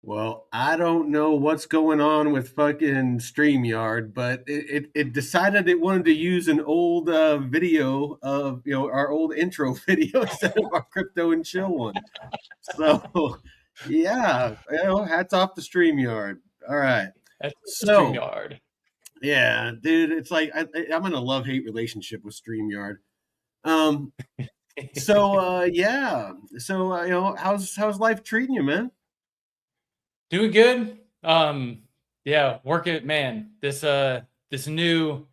Well, I don't know what's going on with fucking StreamYard, but it decided it wanted to use an old video of our old intro video instead of our crypto and chill one. So yeah, hats off to StreamYard. All right. That's So StreamYard. yeah, dude, it's like I'm in a love-hate relationship with StreamYard. Um, yeah. How's life treating you, man? Doing good. Yeah, work it, man. This new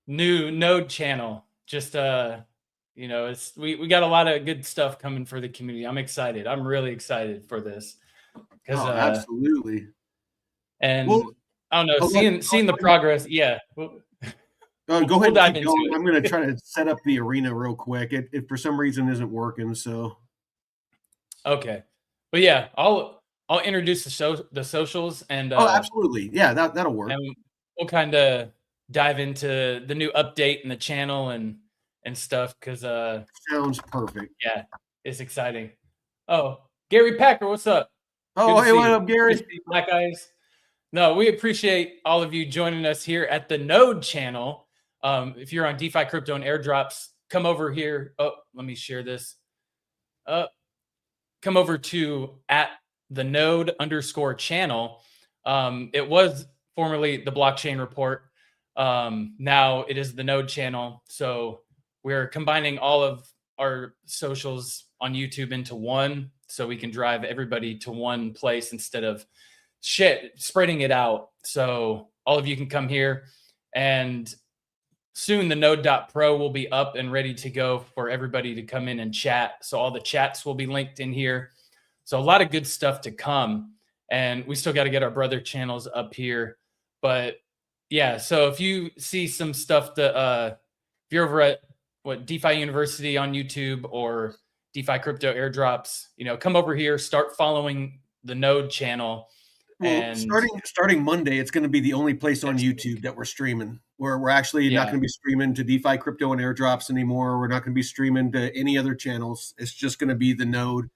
node channel. Just it's we got a lot of good stuff coming for the community. I'm excited. I'm really excited for this because Oh, absolutely. Well, and I don't know, oh, seeing the progress. Yeah, go ahead we'll and dive keep into going. it. I'm going to try to set up the arena real quick. It for some reason isn't working. So, Okay, but yeah, I'll introduce the socials oh, absolutely, yeah, that'll work. and we'll kind of dive into the new update in the channel and stuff because Sounds perfect. yeah, it's exciting. Oh, Gary Packer, what's up? Good Oh, to hey, see what you. up, Good to Gary? see you, Black Eyes. No, we appreciate all of you joining us here at the Node channel. If you're on DeFi Crypto and Airdrops, come over here. Oh, let me share this. Come over to at the Node underscore channel. It was formerly the Blockchain Report. Now it is the Node channel. So we're combining all of our socials on YouTube into one, so we can drive everybody to one place instead of spreading it out. So all of you can come here, and soon the node.pro will be up and ready to go for everybody to come in and chat. So all the chats will be linked in here. So a lot of good stuff to come. And we still got to get our brother channels up here. But yeah, so if you see some stuff that if you're over at DeFi University on YouTube or DeFi Crypto Airdrops, come over here, start following the Node channel. Well, And starting Monday, it's going to be the only place on next YouTube week. that we're streaming. We're actually not Yeah. going to be streaming to DeFi crypto and airdrops anymore. We're not going to be streaming to any other channels. It's just going to be the node.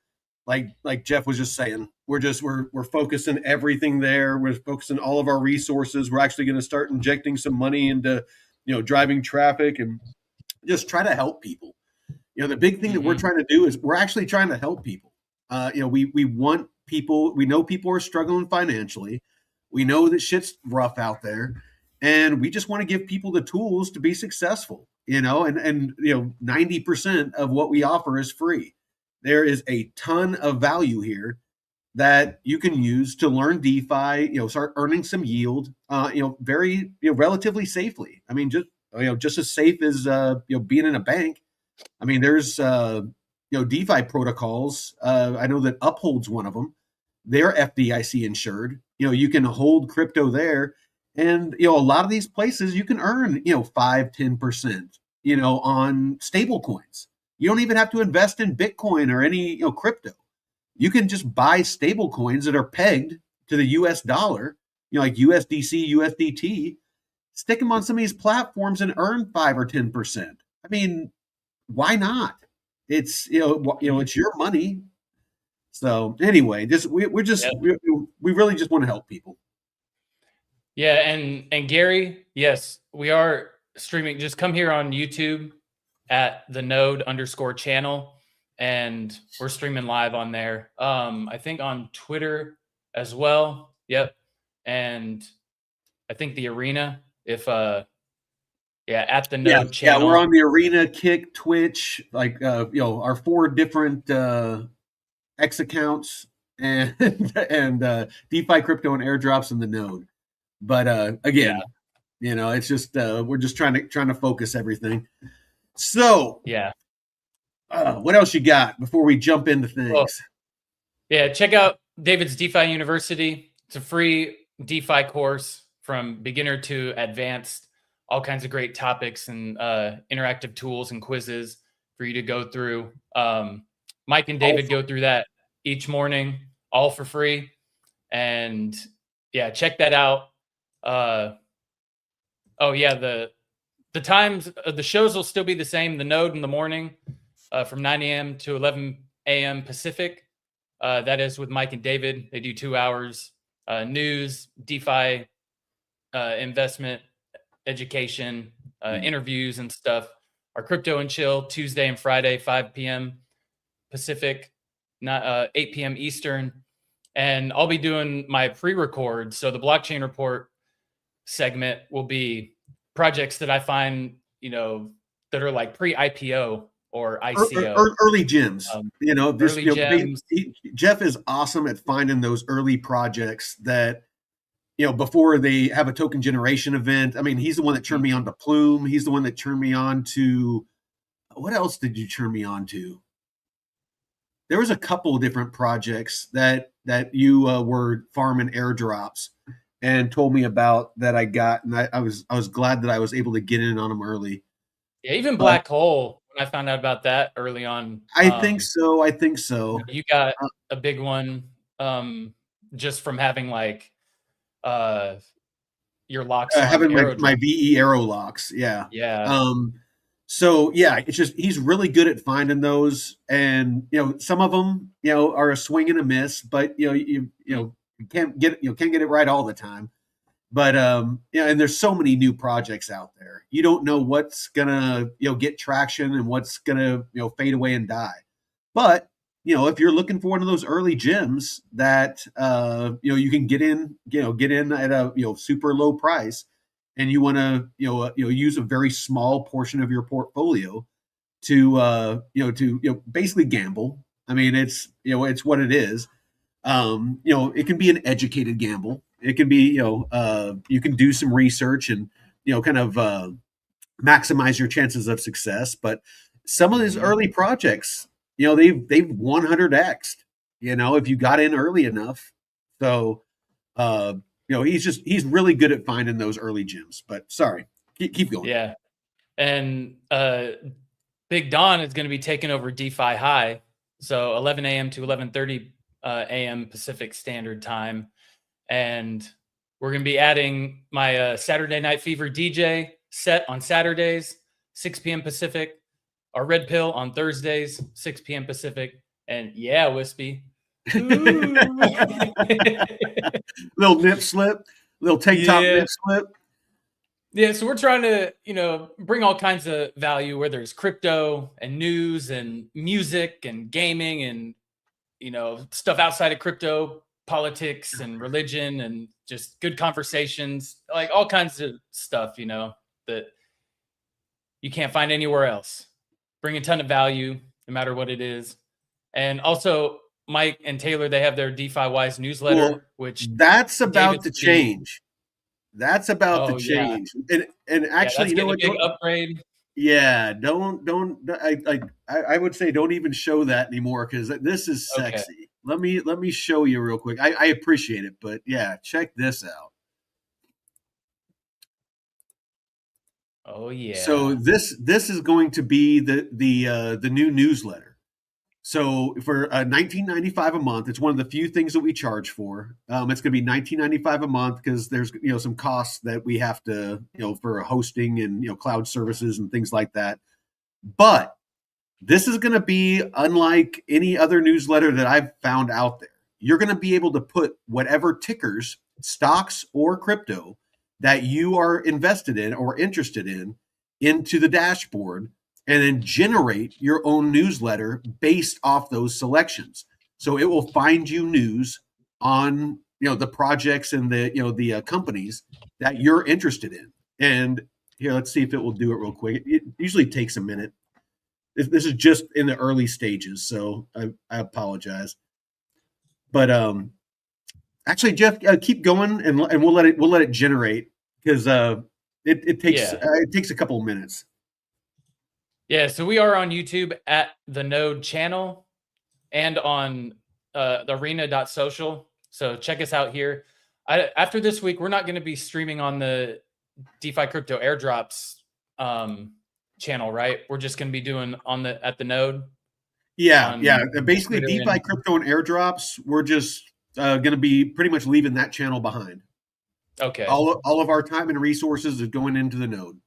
Like Jeff was just saying, we're focusing everything there. We're focusing all of our resources. We're actually going to start injecting some money into driving traffic and just try to help people. The big thing that we're trying to do is we're actually trying to help people. We want people. We know people are struggling financially. We know that shit's rough out there, and we just want to give people the tools to be successful. And 90% of what we offer is free. There is a ton of value here that you can use to learn DeFi. Start earning some yield. Very relatively safely. I mean, just as safe as being in a bank. I mean, there's DeFi protocols. I know that Uphold's one of them. They're FDIC insured. You can hold crypto there, and a lot of these places you can earn 5-10% on stable coins. You don't even have to invest in Bitcoin or any crypto. You can just buy stable coins that are pegged to the US dollar, like USDC, USDT, stick them on some of these platforms and earn 5 or 10%. I mean, why not? It's it's your money. So anyway, just we're just Yeah. we really just want to help people. Yeah, and Gary, yes, we are streaming. Just come here on YouTube at the node underscore channel, and we're streaming live on there. I think on Twitter as well. Yep. And I think the arena, if at the Yeah, node yeah, we're channel. on the Arena, Kick, Twitch, like our 4 different X accounts and and DeFi crypto and airdrops in the node. But again, it's just we're just trying to focus everything. So, Yeah. what else you got before we jump into Well, things? yeah, check out David's DeFi University. It's a free DeFi course from beginner to advanced, all kinds of great topics and interactive tools and quizzes for you to go through. Myke and David go through that each morning, all for free. And yeah, check that out. The times the shows will still be the same. The Node in the morning from 9 a.m. to 11 a.m. Pacific. That is with Myke and David. They do 2 hours, news, DeFi, investment, education, interviews and stuff. Our Crypto and Chill, Tuesday and Friday, 5 p.m. Pacific, not 8 p.m. Eastern. And I'll be doing my pre-record. So the blockchain report segment will be projects that I find, that are like pre-IPO or ICO. Early gems. Early gems. Jeff is awesome at finding those early projects that, before they have a token generation event. I mean, he's the one that turned me on to Plume. He's the one that turned me on to, what else did you turn me on to? There was a couple of different projects that you were farming airdrops and told me about that I got, and I was glad that I was able to get in on them early. Yeah, even Black Hole, when I found out about that early on. I think so. You got a big one just from having like your locks having my VE arrow locks. Yeah. So yeah, it's just he's really good at finding those, and some of them are a swing and a miss, but you can't get it right all the time. But and there's so many new projects out there. You don't know what's gonna get traction and what's gonna fade away and die. But if you're looking for one of those early gems that you can get in at a super low price, and you want to use a very small portion of your portfolio to basically gamble. I mean, it's what it is. It can be an educated gamble. It can be, you can do some research and, kind of maximize your chances of success. But some of these early projects, they've 100x'd, if you got in early enough. So, he's really good at finding those early gems. But sorry, keep going. Yeah. And Big Don is going to be taking over DeFi High. So 11 a.m. to 11:30 a.m. Pacific Standard Time. And we're going to be adding my Saturday Night Fever DJ set on Saturdays, 6 p.m. Pacific. Our Red Pill on Thursdays, 6 p.m. Pacific. And yeah, Wispy. Little nip slip, little tank top nip slip. Yeah, so we're trying to, bring all kinds of value, where there's crypto and news and music and gaming and, stuff outside of crypto, politics and religion, and just good conversations, like all kinds of stuff, that you can't find anywhere else. Bring a ton of value, no matter what it is. And also, Myke and Taylor, they have their DeFi Wise newsletter, which that's about to change. That's about to change. Yeah. And actually, a big upgrade. Yeah, I would say don't even show that anymore, because this is sexy. Okay. Let me show you real quick. I appreciate it, but yeah, check this out. Oh yeah. So this is going to be the new newsletter. So for $19.95 a month, it's one of the few things that we charge for. It's going to be $19.95 a month because there's some costs that we have to for hosting and cloud services and things like that. But this is going to be unlike any other newsletter that I've found out there. You're going to be able to put whatever tickers, stocks, or crypto that you are invested in or interested in into the dashboard, and then generate your own newsletter based off those selections. So it will find you news on the projects and the companies that you're interested in. And here, let's see if it will do it real quick. It usually takes a minute. This is just in the early stages, so I apologize. But actually, Jeff, keep going, and we'll let it generate, because it takes a couple of minutes. Yeah, so we are on YouTube at the Node channel and on the arena.social. So check us out here. After this week, we're not going to be streaming on the DeFi Crypto Airdrops channel, right? We're just going to be doing at the Node. Yeah. Basically, DeFi Crypto and Airdrops, we're just going to be pretty much leaving that channel behind. Okay. All of our time and resources is going into the Node.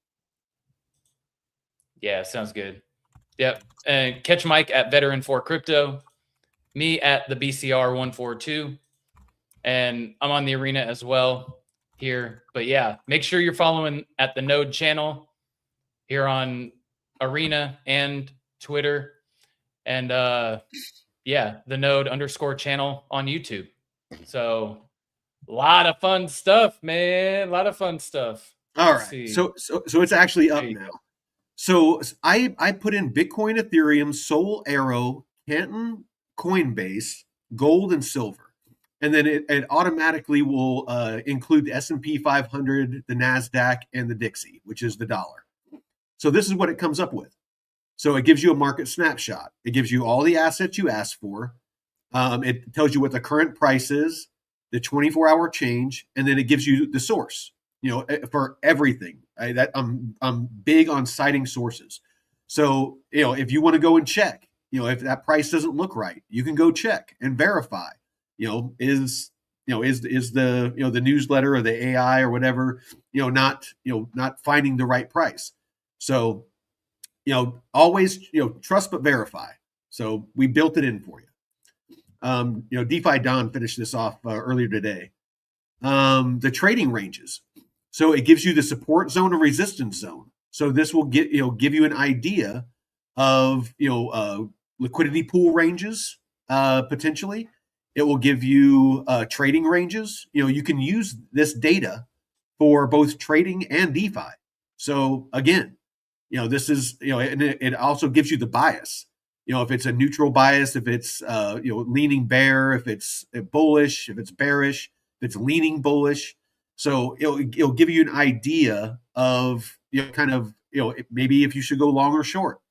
Yeah, sounds good. Yep. And catch Myke at Veteran for Crypto. me at the BCR142, and I'm on the arena as well here. But yeah, make sure you're following at the Node channel here on Arena and Twitter, and yeah, the Node _ channel on YouTube. So a lot of fun stuff, man. A lot of fun stuff. All Let's right. see. So it's actually There up you now. go. So I put in Bitcoin, Ethereum, Sol, Arrow, Canton, Coinbase, gold, and silver, and then it automatically will include the S&P 500, the Nasdaq, and the Dixie, which is the dollar. So this is what it comes up with. So it gives you a market snapshot. It gives you all the assets you asked for. It tells you what the current price is, the 24-hour change, and then it gives you the source. For everything. I'm big on citing sources. So if you want to go and check, if that price doesn't look right, you can go check and verify. Is the the newsletter or the AI or whatever not finding the right price. So always trust but verify. So we built it in for you. DeFi Don finished this off earlier today. The trading ranges. So it gives you the support zone and resistance zone. So this will give you an idea of liquidity pool ranges potentially. It will give you trading ranges. You can use this data for both trading and DeFi. So again, this is and it also gives you the bias. If it's a neutral bias, if it's leaning bear, if it's bullish, if it's bearish, if it's leaning bullish. So it'll give you an idea of kind of maybe if you should go long or short.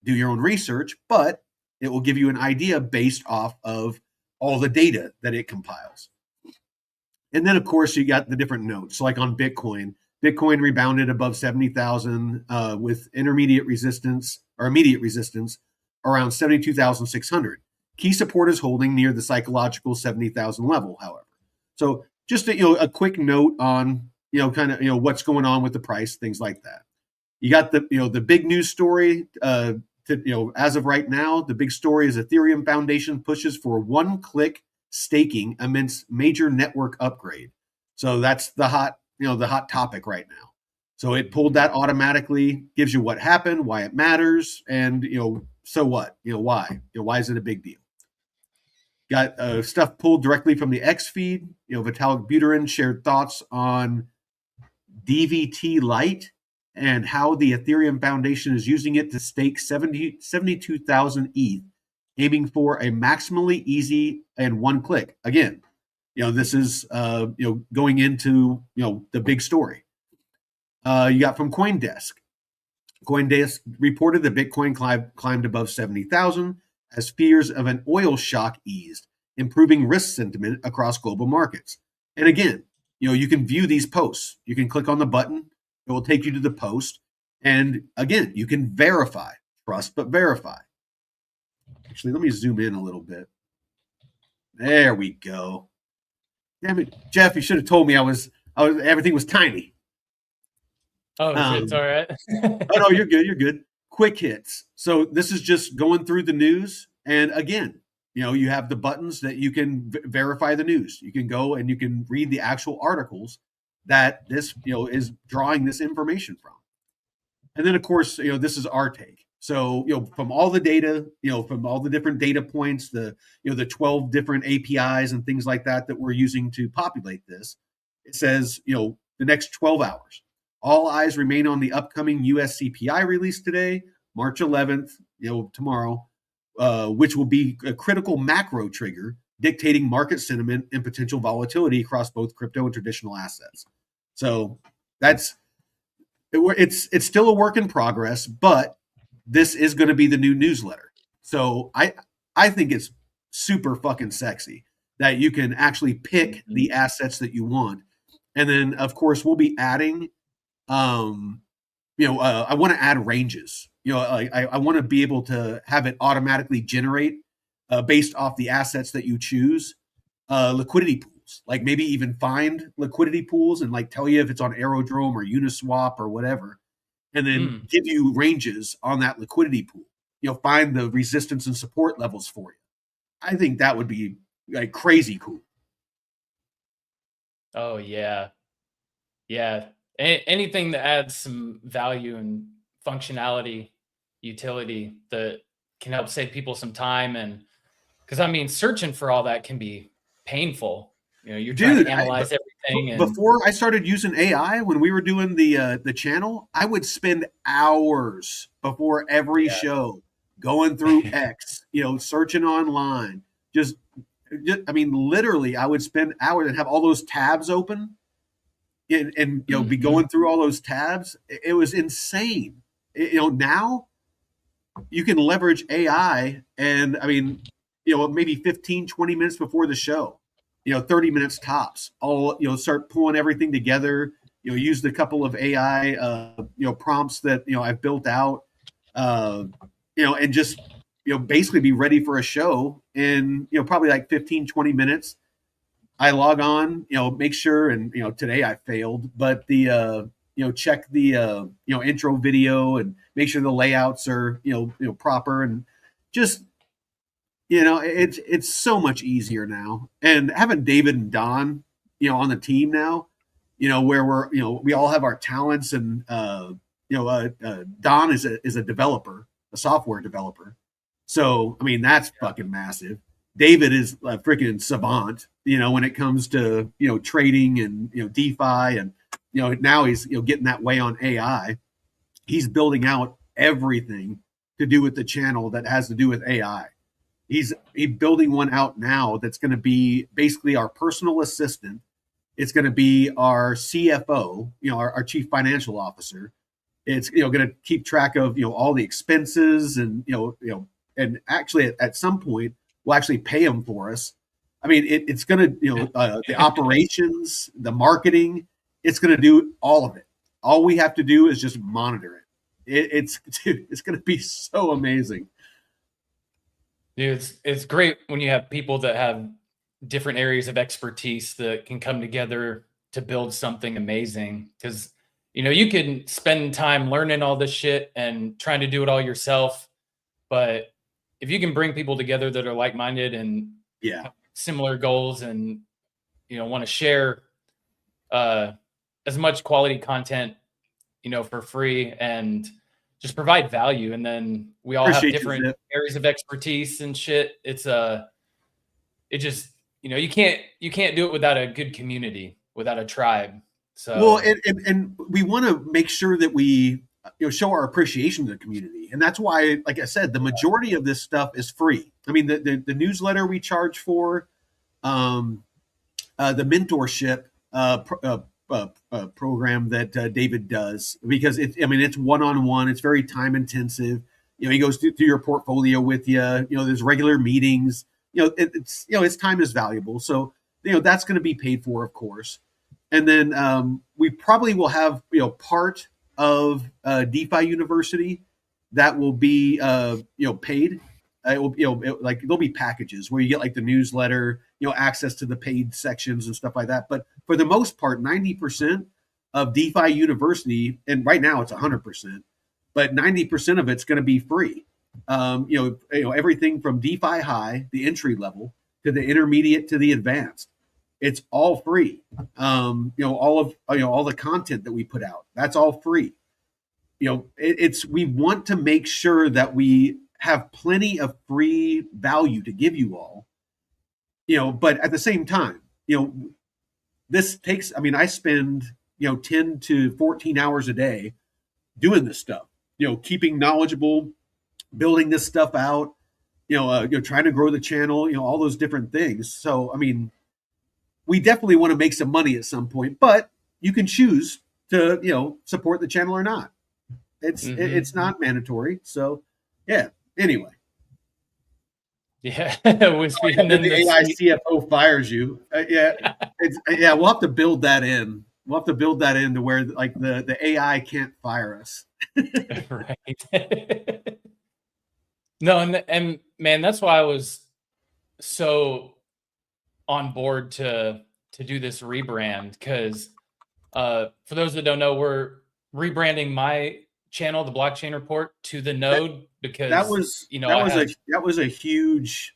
Do your own research, but it will give you an idea based off of all the data that it compiles. And then of course you got the different notes. So like on Bitcoin rebounded above 70,000 with intermediate resistance or immediate resistance around 72,600. Key support is holding near the psychological 70,000 level, however. So just a quick note on kind of what's going on with the price, things like that. You got the big news story as of right now. The big story is Ethereum Foundation pushes for one-click staking amidst major network upgrade. So that's the hot topic right now. So it pulled that automatically, gives you what happened, why it matters, and so what? Why? Why is it a big deal? Got stuff pulled directly from the X feed. Vitalik Buterin shared thoughts on DVT Lite and how the Ethereum Foundation is using it to stake 72,000 ETH, aiming for a maximally easy and one click. Again, this is going into the big story. You got from CoinDesk. CoinDesk reported that Bitcoin climbed above 70,000 as fears of an oil shock eased, improving risk sentiment across global markets. And again, you can view these posts. You can click on the button. It will take you to the post. And again, you can verify. Trust but verify. Actually, let me zoom in a little bit. There we go. Damn it, Jeff, you should have told me everything was tiny. Oh, it's all right. Oh no, you're good. You're good. Quick hits. So this is just going through the news, and again, you have the buttons that you can verify the news. You can go and you can read the actual articles that this is drawing this information from. And then of course, this is our take. So from all the data, from all the different data points, the 12 different APIs and things like that we're using to populate this, it says the next 12 hours. All eyes remain on the upcoming US CPI release today, March 11th, tomorrow, which will be a critical macro trigger dictating market sentiment and potential volatility across both crypto and traditional assets. So it's still a work in progress, but this is going to be the new newsletter. So I think it's super fucking sexy that you can actually pick the assets that you want. And then of course we'll be adding I want to add ranges. I want to be able to have it automatically generate based off the assets that you choose, liquidity pools. Like maybe even find liquidity pools and like tell you if it's on Aerodrome or Uniswap or whatever, and then give you ranges on that liquidity pool. Find the resistance and support levels for you. I think that would be like crazy cool. Oh yeah, yeah. Anything that adds some value and functionality, utility that can help save people some time, and because I mean, searching for all that can be painful. You know, you're trying to Dude, analyze everything, and before I started using AI, when we were doing the channel, I would spend hours before every show going through yeah. X, searching online. Just, I mean, literally, I would spend hours and have all those tabs open, and be Mhm. going through all those tabs. It was insane. Now you can leverage AI, and I mean, maybe 15, 20 minutes before the show, 30 minutes tops. I'll, start pulling everything together, used a couple of AI, prompts that, I've built out, uh, and just, basically be ready for a show in, probably like 15, 20 minutes. I log on, make sure, and today I failed, but check the intro video and make sure the layouts are proper, and just it's so much easier now. And having David and Don on the team now, where we all have our talents, and Don is a developer, a software developer, so I mean that's fucking massive. David is a freaking savant, when it comes to trading and DeFi, and now he's getting that way on AI. He's building out everything to do with the channel that has to do with AI. He's building one out now that's going to be basically our personal assistant. It's going to be our CFO, our chief financial officer. It's going to keep track of all the expenses, and and actually at some point we'll actually pay them for us. I mean, it's going to the operations, the marketing. It's going to do all of it. All we have to do is just monitor it. It's dude, it's going to be so amazing. Dude, it's great when you have people that have different areas of expertise that can come together to build something amazing. Because you can spend time learning all this shit and trying to do it all yourself, but if you can bring people together that are like-minded and Yeah, have similar goals, and want to share uh, as much quality content for free, and just provide value, and then we all have appreciate you, different Zip. areas of expertise and shit. It just you can't do it without a good community, without a tribe. Well, So and we want to make sure that we show our appreciation to the community, and that's why, like I said, the majority of this stuff is free. I mean, the newsletter we charge for, um, the mentorship program that David does, because it's one on one. It's very time intensive. He goes through your portfolio with you. There's regular meetings. His time is valuable, so that's going to be paid for, of course. And then we probably will have part of DeFi University that will be paid. It will, like there'll be packages where you get like the newsletter, access to the paid sections and stuff like that. But for the most part, 90% of DeFi University, and right now it's 100%, but 90% of it's going to be free. Everything from DeFi High, the entry level, to the intermediate to the advanced, it's all free. All of all the content that we put out, that's all free. It's we want to make sure that we have plenty of free value to give you all. But at the same time, this takes. I mean, I spend 10 to 14 hours a day doing this stuff. Keeping knowledgeable, building this stuff out. Trying to grow the channel. All those different things. So, I mean, we definitely want to make some money at some point, but you can choose to support the channel or not. It's not mandatory. So yeah. Anyway, yeah, and and then then the the AI sweet. CFO fires you. Yeah. We'll have to build that in. We'll have to build that into where like the AI can't fire us. Right. No, and man, that's why I was so on board to do this rebrand, because for those that don't know, we're rebranding my channel, the Blockchain Report, to the That Node, that because was I have that was a huge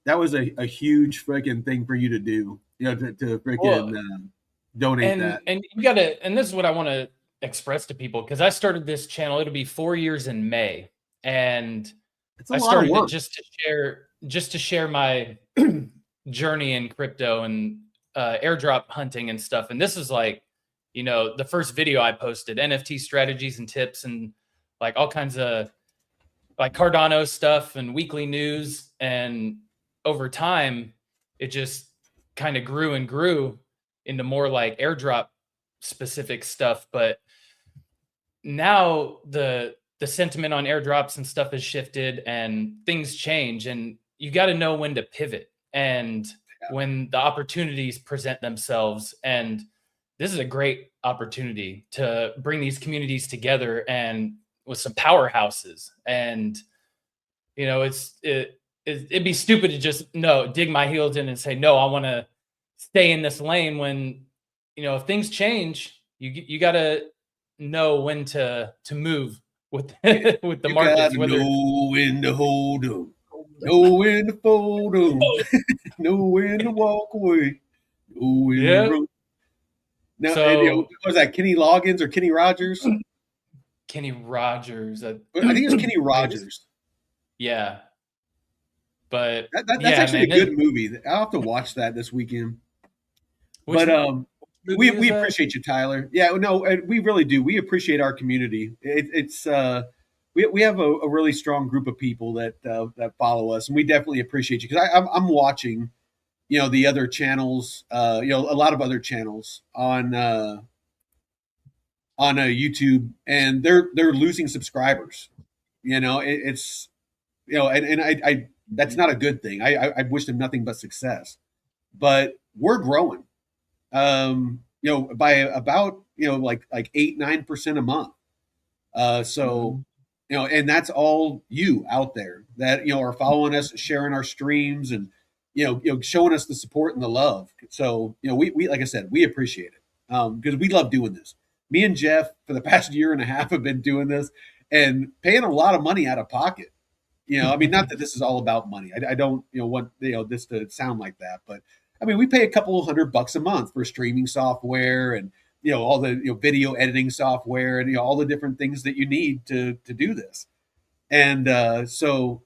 that was a huge freaking thing for you to do. To Well, freaking donate that. and you gotta, and this is what I want to express to people, because I started this channel, it'll be 4 years in May, and It's a I lot of started it work. just to share my journey in crypto and airdrop hunting and stuff. And this is like, the first video I posted, NFT strategies and tips, and like all kinds of like Cardano stuff and weekly news. And over time, it just kind of grew and grew into more like airdrop specific stuff. But now the sentiment on airdrops and stuff has shifted and things change, and you got to know when to pivot and when the opportunities present themselves. And this is a great opportunity to bring these communities together and with some powerhouses. And it'd be stupid to just dig my heels in and say no, I want to stay in this lane, when if things change, you got to know when to move with with the You markets. gotta know when to hold 'em, know when to fold 'em, know when to walk away, know when to Yeah. run. Now, So was that Kenny Loggins or Kenny Rogers? Kenny Rogers. I think it's Kenny Rogers. Yeah. But That's yeah, actually man, a good movie. I'll have to watch that this weekend. which But movie we was that? appreciate you, Tyler. Yeah, no, we really do. We appreciate our community. It's we have a really strong group of people that follow us, and we definitely appreciate you, because I'm watching, the other channels, a lot of other channels on YouTube, and they're losing subscribers. It's and I that's not a good thing. I wish them nothing but success, but we're growing. By about like 8-9% a month. So and that's all you out there that are following us, sharing our streams, and showing us the support and the love. So we like I said, we appreciate it, because we love doing this. Me and Jeff for the past year and a half have been doing this and paying a lot of money out of pocket. I mean, not that this is all about money. I don't want this to sound like that, but I mean, we pay a couple $100 a month for streaming software and all the video editing software and all the different things that you need to do this. And so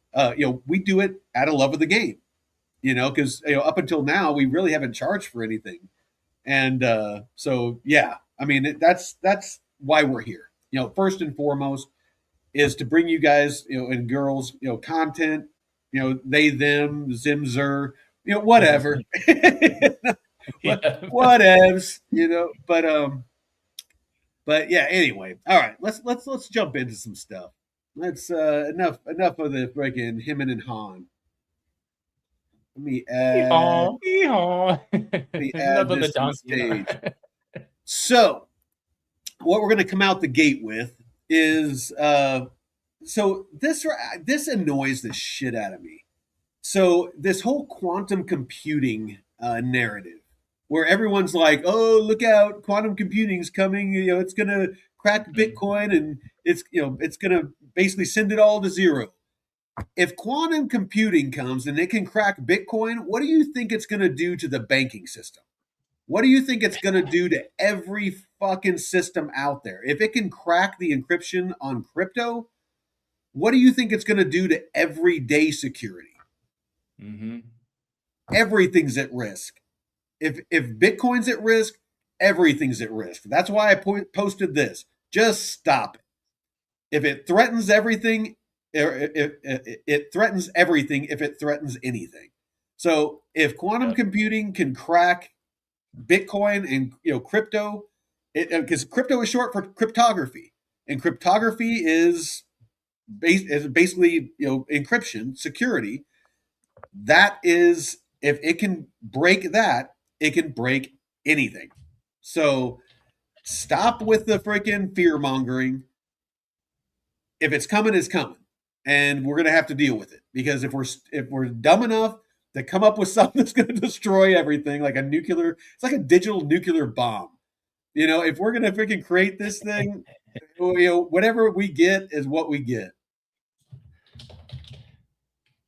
we do it out of love of the game, because up until now we really haven't charged for anything. And so yeah, I mean that's why we're here. First and foremost is to bring you guys and girls content, they them zim zer, whatever. Yeah. Whatevs, but yeah, anyway, all right, let's jump into some stuff. Let's enough of the freaking him and Han. Let me add Yeehaw, yeehaw. let me Enough add of the this to the donkey. stage. So what we're going to come out the gate with is so this annoys the shit out of me. So this whole quantum computing narrative, where everyone's like, "Oh, look out! Quantum computing's coming. It's gonna crack Bitcoin, and it's gonna basically send it all to zero." If quantum computing comes and it can crack Bitcoin, what do you think it's gonna do to the banking system? What do you think it's gonna do to every fucking system out there? If it can crack the encryption on crypto, what do you think it's gonna do to everyday security? Mm-hmm. Everything's at risk. If Bitcoin's at risk, everything's at risk. That's why I posted this. Just stop it. If it threatens everything, it threatens everything if it threatens anything. So if quantum computing can crack Bitcoin and crypto, because crypto is short for cryptography, and cryptography is basically encryption, security. That is, if it can break that, it can break anything. So stop with the freaking fear mongering. If it's coming, it's coming, and we're gonna have to deal with it, because if we're dumb enough to come up with something that's gonna destroy everything, like it's like a digital nuclear bomb. If we're gonna freaking create this thing, whatever we get is what we get.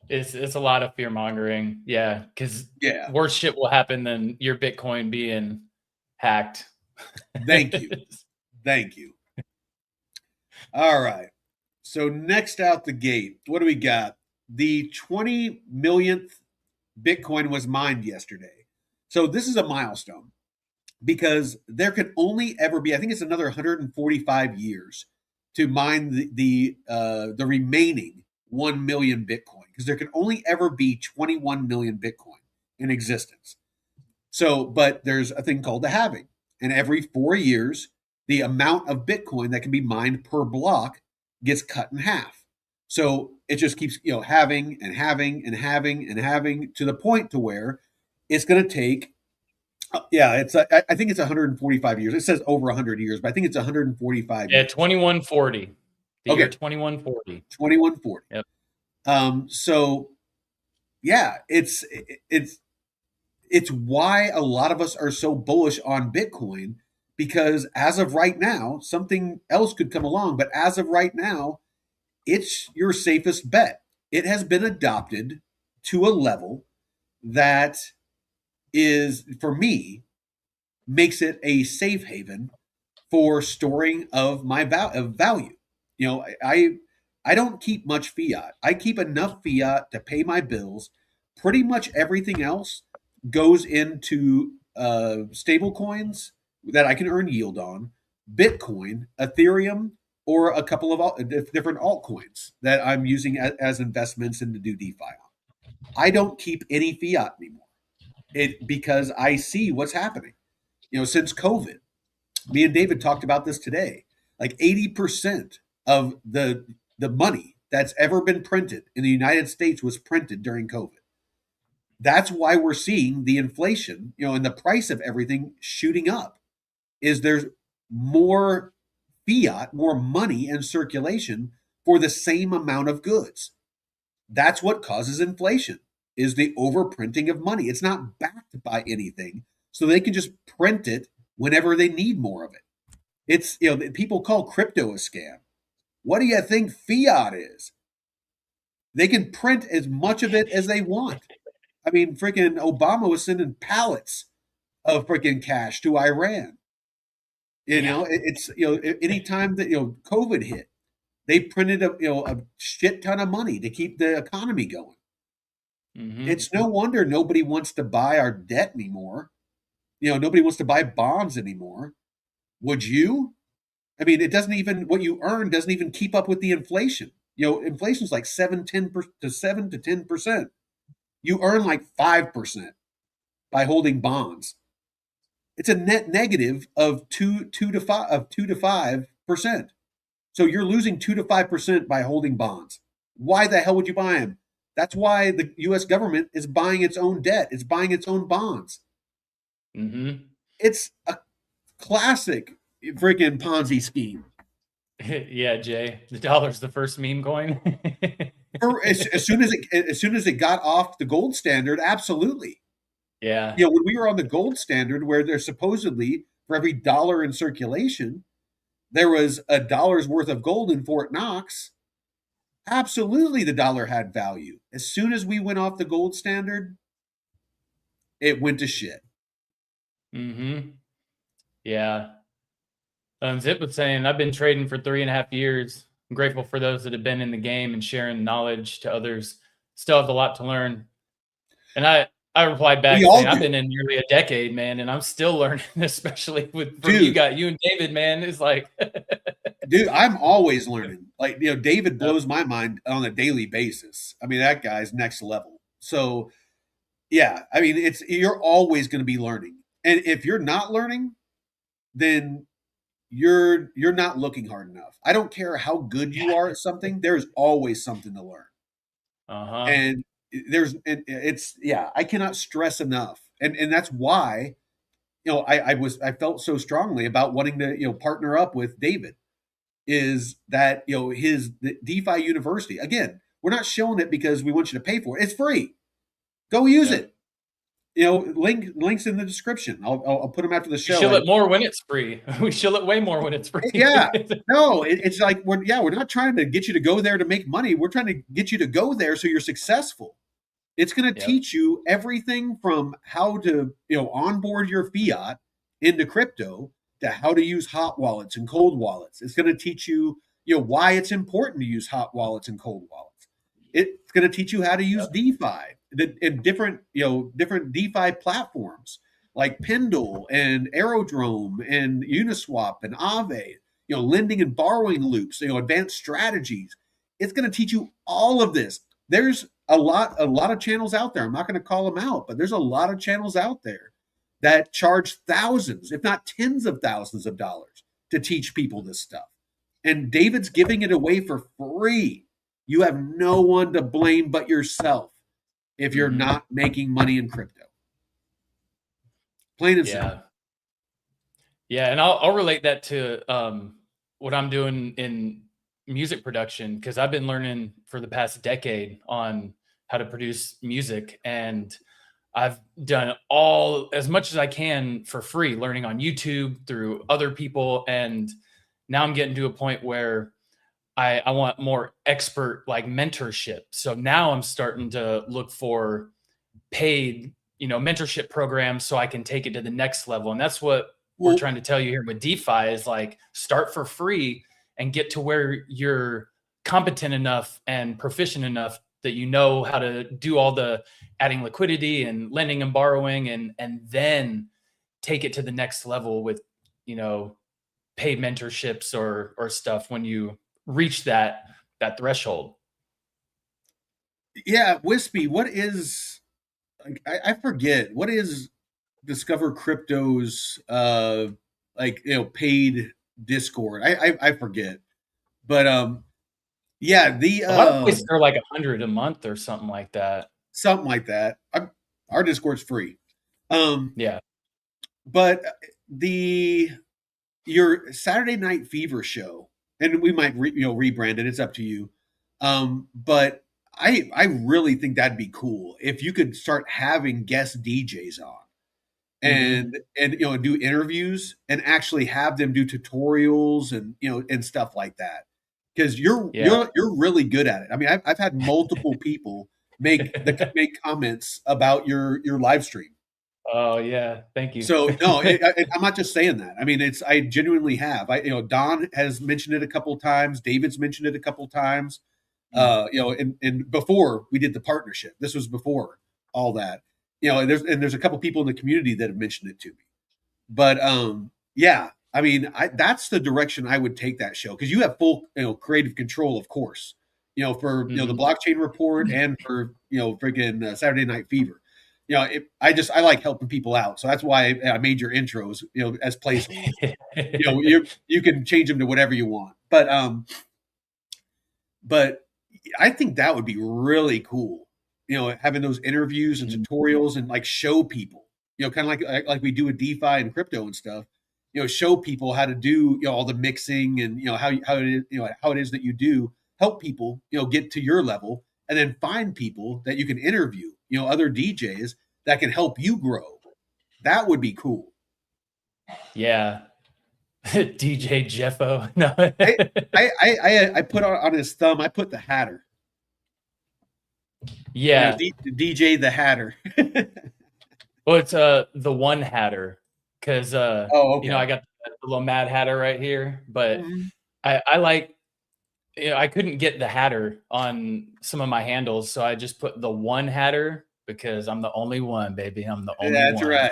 It's a lot of fear mongering. Yeah, because Yeah. worse shit will happen than your Bitcoin being hacked. Thank you. Thank you. All right. So next out the gate, what do we got? The 20 millionth Bitcoin was mined yesterday. So this is a milestone because there can only ever be, I think it's another 145 years to mine the remaining 1 million Bitcoin, because there can only ever be 21 million Bitcoin in existence. So, but there's a thing called the halving, and every 4 years, the amount of Bitcoin that can be mined per block gets cut in half. So it just keeps, having and having and having and having to the point to where it's going to take. Yeah, I think it's 145 years. It says over 100 years, but I think it's 145 Yeah, years. 2140. The year Okay, 2140. 2140. Yep. So yeah, it's why a lot of us are so bullish on Bitcoin, because as of right now, something else could come along, but as of right now, it's your safest bet. It has been adopted to a level that is, for me, makes it a safe haven for storing of my value. I don't keep much fiat. I keep enough fiat to pay my bills. Pretty much everything else goes into stable coins that I can earn yield on, Bitcoin, Ethereum, or a couple of different altcoins that I'm using as investments and to do DeFi on. I don't keep any fiat anymore. Because I see what's happening. Since COVID, me and David talked about this today. Like 80% of the money that's ever been printed in the United States was printed during COVID. That's why we're seeing the inflation, and the price of everything shooting up. Is there's more fiat, more money in circulation for the same amount of goods. That's what causes inflation, is the overprinting of money. It's not backed by anything, so they can just print it whenever they need more of it. It's, people call crypto a scam. What do you think fiat is? They can print as much of it as they want. I mean, freaking Obama was sending pallets of freaking cash to Iran. Yeah. It's, anytime that, COVID hit, they printed a shit ton of money to keep the economy going. Mm-hmm. It's no wonder nobody wants to buy our debt anymore. Nobody wants to buy bonds anymore. Would you? I mean, it doesn't even, what you earn doesn't even keep up with the inflation. Inflation's like 7 to 10%. You earn like 5% by holding bonds. It's a net negative of 2 to 5%. So you're losing 2 to 5% by holding bonds. Why the hell would you buy them? That's why the U.S. government is buying its own debt. It's buying its own bonds. Mm-hmm. It's a classic freaking Ponzi scheme. Yeah, Jay. The dollar's the first meme coin. As soon as it got off the gold standard, absolutely. Yeah. When we were on the gold standard, where there's supposedly for every dollar in circulation, there was a dollar's worth of gold in Fort Knox. Absolutely, the dollar had value. As soon as we went off the gold standard, it went to shit. Mm-hmm. Yeah. Zip was saying, I've been trading for 3.5 years. I'm grateful for those that have been in the game and sharing knowledge to others. Still have a lot to learn. And I replied We back all saying, I've do, been in nearly a decade, man, and I'm still learning, especially from you dude. guys. You and David, man, is like, Dude, I'm always learning. Like, David blows my mind on a daily basis. I mean, that guy's next level. So, yeah, I mean, you're always going to be learning. And if you're not learning, then you're not looking hard enough. I don't care how good you are at something, there's always something to learn. uh-huh. And it's, yeah, I cannot stress enough. And that's why, I felt so strongly about wanting to, partner up with David, is that, his the DeFi University. Again, we're not showing it because we want you to pay for it. It's free. Go use Yep. it. links in the description. I'll put them after the We show. shill it more when it's free. We shill it way more when it's free. Yeah, no, it's like we're not trying to get you to go there to make money. We're trying to get you to go there so you're successful. It's going to Yep. teach you everything from how to onboard your fiat into crypto to how to use hot wallets and cold wallets. It's going to teach you why it's important to use hot wallets and cold wallets. It's going to teach you how to use DeFi and different DeFi platforms like Pendle and Aerodrome and Uniswap and Aave, lending and borrowing loops, advanced strategies. It's going to teach you all of this. There's a lot of channels out there. I'm not going to call them out, but there's a lot of channels out there that charge thousands, if not tens of thousands of dollars to teach people this stuff. And David's giving it away for free. You have no one to blame but yourself if you're not making money in crypto. Plain and simple. Yeah, and I'll relate that to what I'm doing in music production, because I've been learning for the past decade on how to produce music, and I've done as much as I can for free, learning on YouTube through other people, and now I'm getting to a point where I want more expert like mentorship. So now I'm starting to look for paid mentorship programs so I can take it to the next level. And that's what we're trying to tell you here with DeFi is like, start for free and get to where you're competent enough and proficient enough that you know how to do all the adding liquidity and lending and borrowing, and then take it to the next level with paid mentorships or stuff when you reach that threshold. Yeah, Wispy, what is, I forget, what is Discover Crypto's paid Discord? I forget. But yeah, A lot of places are like $100 a month or something like that. Something like that. Our Discord's free. Yeah. But your Saturday Night Fever show, and we might rebrand it. It's up to you. But I really think that'd be cool if you could start having guest DJs on and do interviews and actually have them do tutorials and stuff like that, because you're really good at it. I mean, I've had multiple people make comments about your live stream. Oh yeah, thank you. So no, I'm not just saying that. I mean, I genuinely have. Don has mentioned it a couple of times. David's mentioned it a couple of times. And before we did the partnership, this was before all that. There's a couple people in the community that have mentioned it to me. But yeah, I mean, that's the direction I would take that show, because you have full creative control, of course. For the blockchain report and for freaking Saturday Night Fever. I like helping people out, so that's why I made your intros, as placeholders. You can change them to whatever you want, but I think that would be really cool. Having those interviews and tutorials and like show people, kind of like we do with DeFi and crypto and stuff. Show people how to do all the mixing and how it is that you do help people get to your level, and then find people that you can interview. Other DJs that can help you grow. That would be cool. Yeah. DJ Jeffo. No. I put on his thumb, I put the Hatter. Yeah. DJ the Hatter. Well, it's the one Hatter, because okay. I got the little Mad Hatter right here, but I like, I couldn't get the Hatter on some of my handles, so I just put the one Hatter, because I'm the only one, baby. I'm the only one. That's right.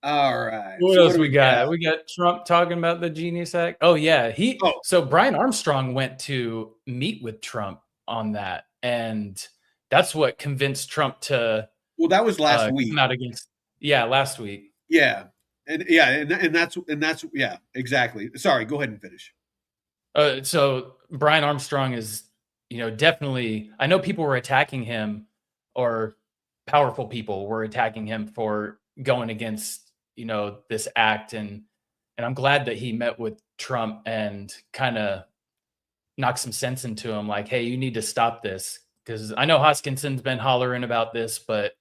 All right. What else we got? We got Trump talking about the Genius Act. Oh yeah, so Brian Armstrong went to meet with Trump on that, and that's what convinced Trump to. Well, that was last week. Come out against. Yeah, last week. Yeah, and that's yeah, exactly. Sorry, go ahead and finish. So Brian Armstrong is, definitely. I know people were attacking him, or powerful people were attacking him for going against this act, and I'm glad that he met with Trump and kind of knocked some sense into him, like, hey, you need to stop this, because I know Hoskinson's been hollering about this, but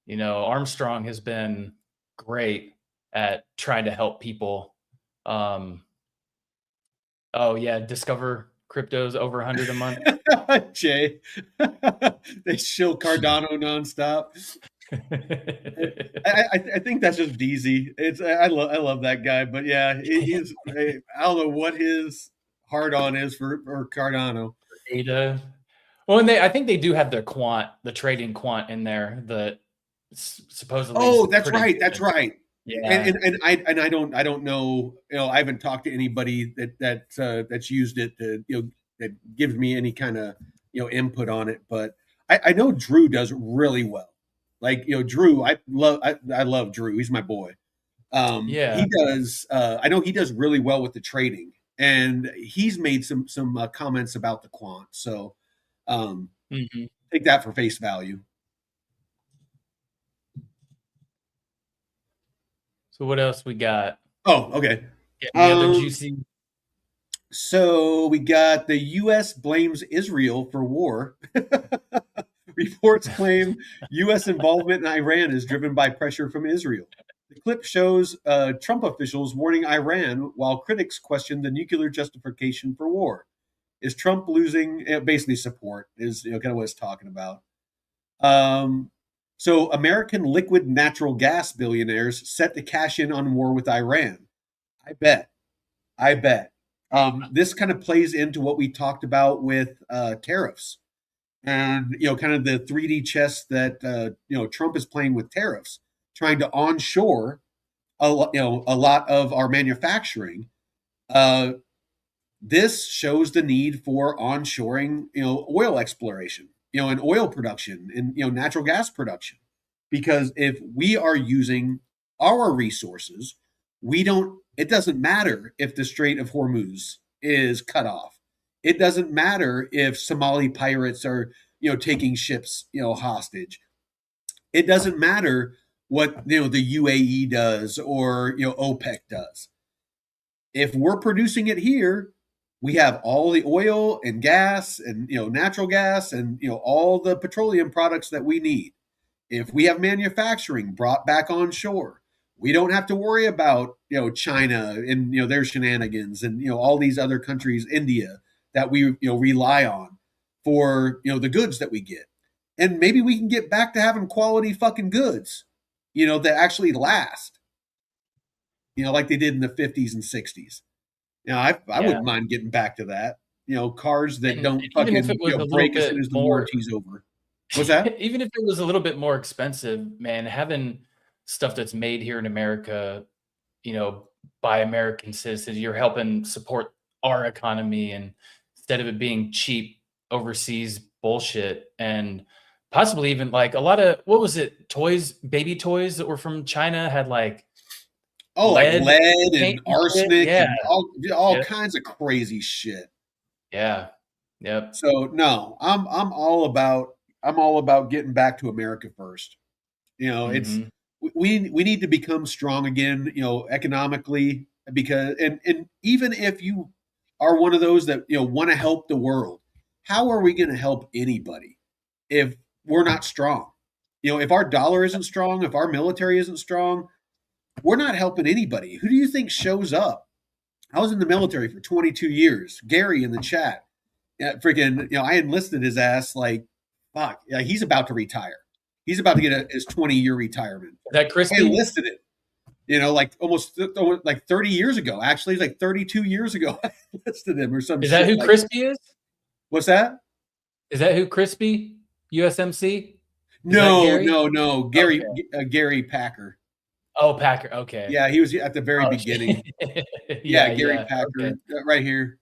Armstrong has been great at trying to help people. Um, oh yeah, discover cryptos over 100 a month. Jay, they shill Cardano nonstop. I think that's just DZ. I love that guy, but yeah, he's I don't know what his hard on is for Cardano. Data. Well, and I think they do have the trading quant in there that supposedly is Oh, that's pretty right. That's good. right. Yeah. And I don't know. I haven't talked to anybody that's used it to that gives me any kind of input on it. But I know Drew does really well. Like Drew, I love Drew. He's my boy. Yeah. He does. I know he does really well with the trading, and he's made some comments about the quant. So Mhm. take that for face value. So what else we got? Oh, okay. Any other Um, juicy? so we got the U.S. blames Israel for war. Reports claim U.S. involvement in Iran is driven by pressure from Israel. The clip shows Trump officials warning Iran while critics question the nuclear justification for war. Is Trump losing basically support? Is kind of what it's talking about. Um, so American liquid natural gas billionaires set to cash in on war with Iran. I bet. I bet. This kind of plays into what we talked about with tariffs and kind of the 3D chess that Trump is playing with tariffs, trying to onshore a lot of our manufacturing. Uh, this shows the need for onshoring oil exploration, and oil production and natural gas production, because if we are using our resources, we don't. It doesn't matter if the Strait of Hormuz is cut off. It doesn't matter if Somali pirates are taking ships hostage. It doesn't matter what the UAE does or OPEC does. If we're producing it here, we have all the oil and gas and natural gas and all the petroleum products that we need. If we have manufacturing brought back on shore, we don't have to worry about China and their shenanigans and all these other countries, India, that we rely on for the goods that we get. And maybe we can get back to having quality fucking goods, that actually last, like they did in the 50s and 60s. I Yeah. wouldn't mind getting back to that. Cars that And don't even if it fucking was a little break as soon bit as the more warranty's over. What's that? even if it was a little bit more expensive, man, having stuff that's made here in America, you know, by American citizens, you're helping support our economy and instead of it being cheap overseas bullshit and possibly even like a lot of what was it, toys, baby toys that were from China had like Oh, like lead lead paint and and shit. arsenic Yeah. and all Yeah. kinds of crazy shit. Yeah. Yep. So no, I'm all about getting back to America first. It's Mhm. we need to become strong again, economically, because and even if you are one of those that want to help the world, how are we going to help anybody if we're not strong? If our dollar isn't strong, if our military isn't strong, we're not helping anybody. Who do you think shows up? I was in the military for 22 years. Gary in the chat, yeah, freaking, I enlisted his ass like, fuck, yeah, he's about to retire. He's about to get his 20-year retirement. Is that I crispy? enlisted it, like almost like 30 years ago. Actually, like 32 years ago, I enlisted him or some Is that shit who like. crispy is? What's that? Is that who crispy? USMC? Is that No, Gary? no, no. Okay. Gary Packer. Oh, Packer. Okay. Yeah, he was at the very Oh, beginning. Yeah, yeah, Gary yeah. Packer, Okay. right here.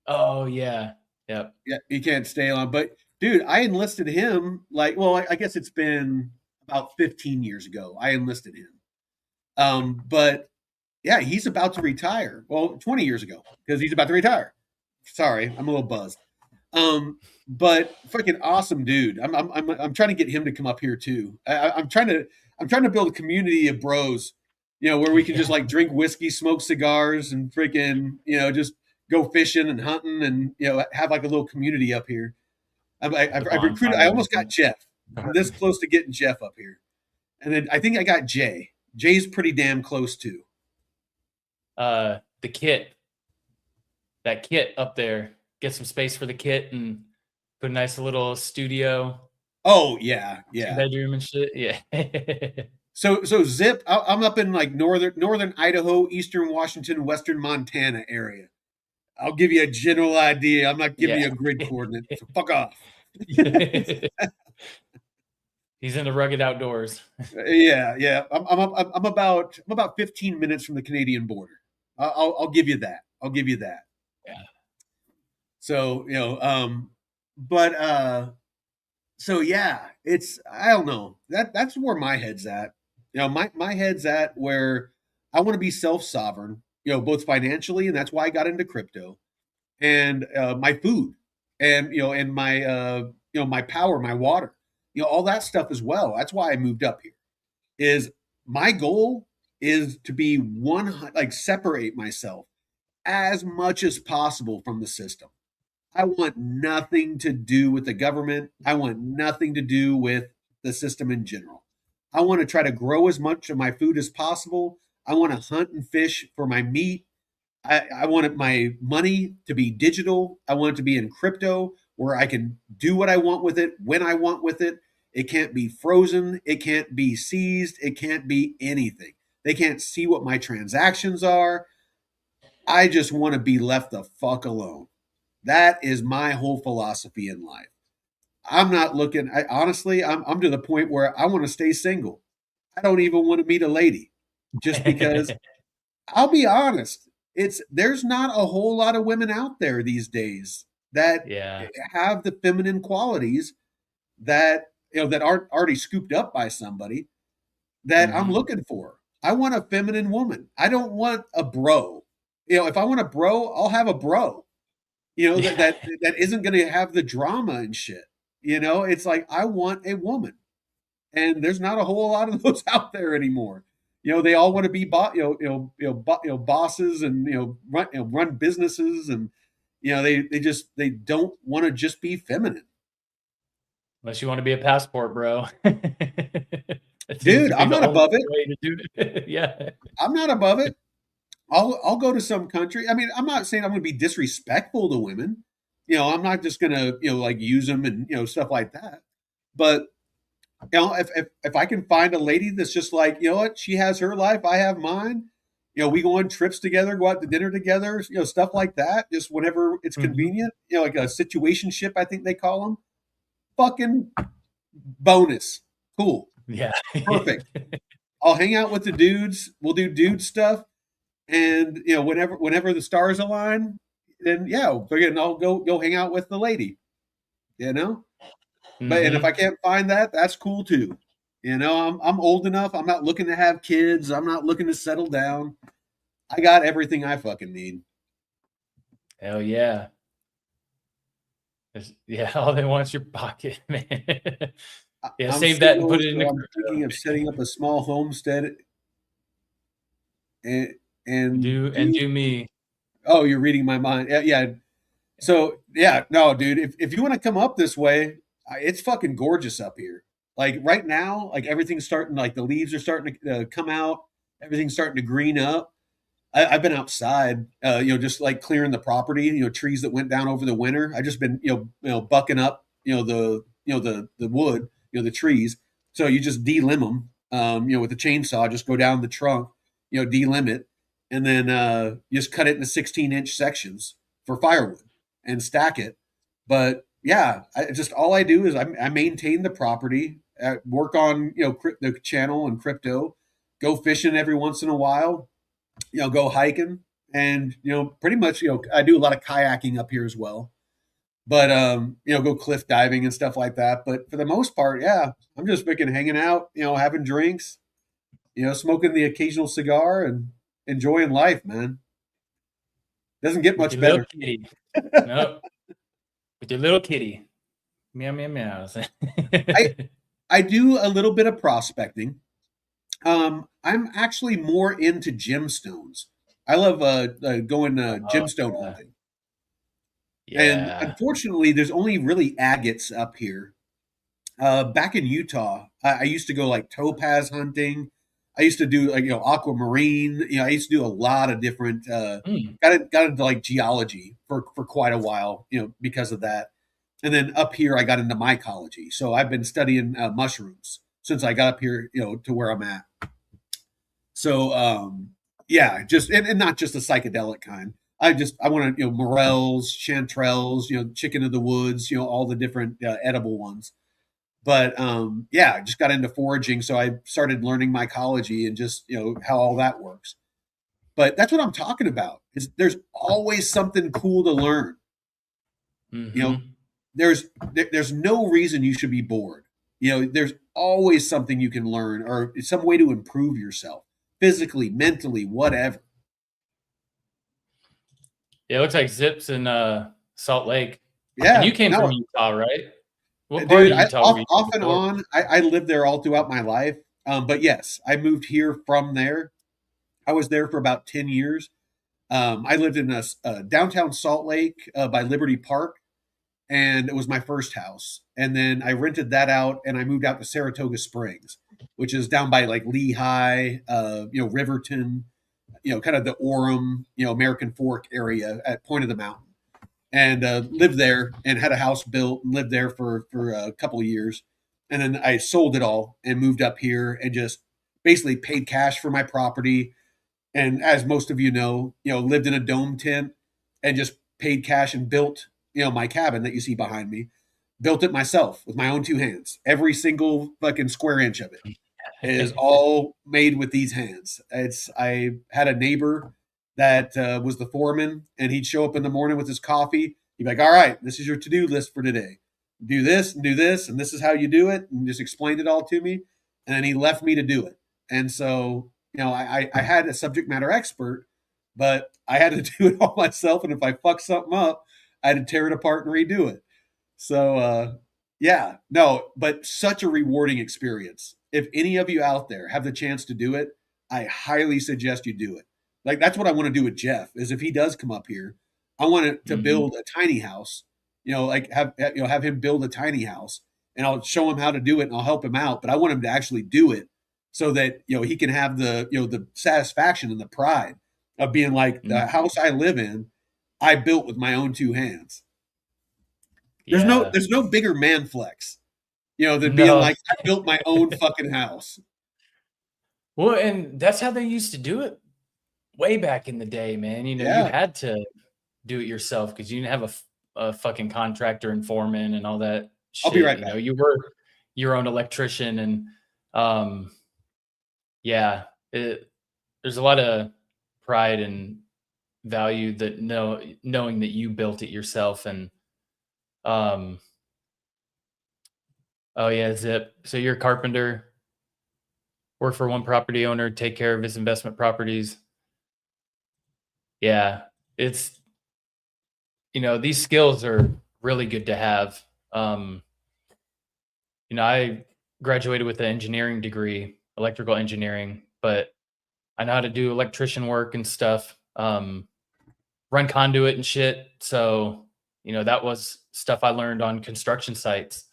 Oh, yeah. Yep. Yeah, he can't stay on. But dude, I enlisted him like, well, I guess it's been about 15 years ago. I enlisted him. But yeah, he's about to retire. Well, 20 years ago because he's about to retire. Sorry, I'm a little buzzed. But freaking awesome dude. I'm trying to get him to come up here too. I'm trying to build a community of bros, where we can just like drink whiskey, smoke cigars, and freaking just go fishing and hunting and have like a little community up here. I've recruited. I bonfire almost got and Jeff. I'm this close to getting Jeff up here, and then I think I got Jay. Jay's pretty damn close too. the kit. That kit up there. Get some space for the kit and put a nice little studio, Oh yeah, two yeah. bedroom and shit. Yeah. So Zip, I'm up in like northern Idaho, eastern Washington, western Montana area. I'll give you a general idea. I'm not giving Yeah. you a grid coordinate. So fuck off. He's in the rugged outdoors. Yeah, yeah. I'm about 15 minutes from the Canadian border. I'll give you that. I'll give you that. Yeah. So but so yeah, it's I don't know. That's where my head's at. My head's at where I want to be self sovereign. Both financially, and that's why I got into crypto, and my food, and and my my power, my water, all that stuff as well. That's why I moved up here. Is my goal is to be like separate myself as much as possible from the system. I want nothing to do with the government. I want nothing to do with the system in general. I want to try to grow as much of my food as possible. I want to hunt and fish for my meat. I want my money to be digital. I want it to be in crypto where I can do what I want with it when I want with it. It can't be frozen. It can't be seized. It can't be anything. They can't see what my transactions are. I just want to be left the fuck alone. That is my whole philosophy in life. I'm not looking. Honestly, I'm to the point where I want to stay single. I don't even want to meet a lady, just because. I'll be honest. There's not a whole lot of women out there these days that Yeah. have the feminine qualities that that aren't already scooped up by somebody that I'm Mhm. looking for. I want a feminine woman. I don't want a bro. If I want a bro, I'll have a bro. That Yeah. that isn't going to have the drama and shit. It's like I want a woman, and there's not a whole lot of those out there anymore. They all want to be bosses, and run businesses, and they don't want to just be feminine. Unless you want to be a passport, bro. That seems Dude, to be I'm the not only above it. way to do it. Yeah. I'm not above it. I'll go to some country. I mean, I'm not saying I'm going to be disrespectful to women. I'm not just going to like use them and stuff like that. But if I can find a lady that's just like what, she has her life, I have mine. We go on trips together, go out to dinner together, stuff like that. Just whenever it's Mhm. convenient. Like a situationship, I think they call them. Fucking bonus, cool, Yeah. perfect. I'll hang out with the dudes. We'll do dude stuff. And whenever the stars align, then yeah, again, I'll go hang out with the lady. You know, and if I Mhm. can't find that, that's cool too. I'm old enough. I'm not looking to have kids. I'm not looking to settle down. I got everything I fucking need. Hell yeah. Yeah, all they want is your pocket, man. Yeah, I'm save that and single, put it in so the I'm thinking of crypto. setting up a small homestead and And do. do me. Oh, you're reading my mind. Yeah, yeah. So yeah, no, dude. If you want to come up this way, it's fucking gorgeous up here. Like right now, like everything's starting. Like the leaves are starting to come out. Everything's starting to green up. I've been outside, just like clearing the property. Trees that went down over the winter. I just been bucking up the wood, the trees. So you just delimb them, with a chainsaw. Just go down the trunk, delimb it, and then you just cut it into 16-inch sections for firewood and stack it. But yeah, just all I do is I maintain the property, work on the channel and crypto, go fishing every once in a while, go hiking, and pretty much I do a lot of kayaking up here as well. But go cliff diving and stuff like that. But for the most part, yeah, I'm just freaking hanging out, having drinks, smoking the occasional cigar and enjoying life, man. Doesn't get With much your little better. kitty. Nope. With your little kitty. Meow meow meow. I I do a little bit of prospecting. I'm actually more into gemstones. I love going gemstone Uh, hunting. And Yeah. unfortunately, there's only really agates up here. Back in Utah, I used to go like topaz hunting. I used to do like aquamarine. I used to do a lot of different. Mm. Got into like geology for quite a while. Because of that. And then up here, I got into mycology. So I've been studying mushrooms since I got up here. To where I'm at. So yeah, just and not just the psychedelic kind. I want to morels, chanterelles, chicken of the woods, all the different edible ones. But yeah, I just got into foraging, so I started learning mycology and just how all that works. But that's what I'm talking about. Is there's always something cool to learn. You know, Hmm. there's no reason you should be bored. There's always something you can learn or some way to improve yourself physically, mentally, whatever. Yeah, it looks like Zips in Salt Lake. And you Yeah, came from no, Utah, right? What part dude, of I Utah were off you in off and before? on. I lived there all throughout my life. But yes, I moved here from there. I was there for about 10 years. I lived in a downtown Salt Lake by Liberty Park, and it was my first house. And then I rented that out, and I moved out to Saratoga Springs, which is down by like Lehigh, Riverton, kind of the Orem, American Fork area at Point of the Mountain, and lived there and had a house built and lived there for a couple of years, and then I sold it all and moved up here and just basically paid cash for my property. And as most of lived in a dome tent and just paid cash and built my cabin that you see behind me. Built it myself with my own two hands, every single fucking square inch of it is all made with these hands. I had a neighbor that was the foreman, and he'd show up in the morning with his coffee. He'd be like, "All right, this is your to do list for today. Do this and do this, and this is how you do it," and just explained it all to me. And then he left me to do it. And so, I had a subject matter expert, but I had to do it all myself. And if I fuck something up, I had to tear it apart and redo it. So yeah, no, but such a rewarding experience. If any of you out there have the chance to do it, I highly suggest you do it. Like that's what I want to do with Jeff. Is if he does come up here, I want to Hmm. build a tiny house. Like have him build a tiny house, and I'll show him how to do it, and I'll help him out. But I want him to actually do it so that he can have the satisfaction and the pride of being like the Hmm. house I live in, I built with my own two hands. There's no Yeah. there's no bigger man flex, than being No. like, I built my own fucking house. Well, and that's how they used to do it way back in the day, man. You Yeah. had to do it yourself because you didn't have a fucking contractor and foreman and all that I'll be shit. right back. You were your own electrician, and um, yeah, there's a lot of pride and value that knowing that you built it yourself. And um, oh yeah, Zip. So you're a carpenter, work for one property owner, take care of his investment properties. Yeah, it's these skills are really good to have. Um, I graduated with an engineering degree, electrical engineering, but I know how to do electrician work and stuff, run conduit and shit. So, that was stuff I learned on construction sites.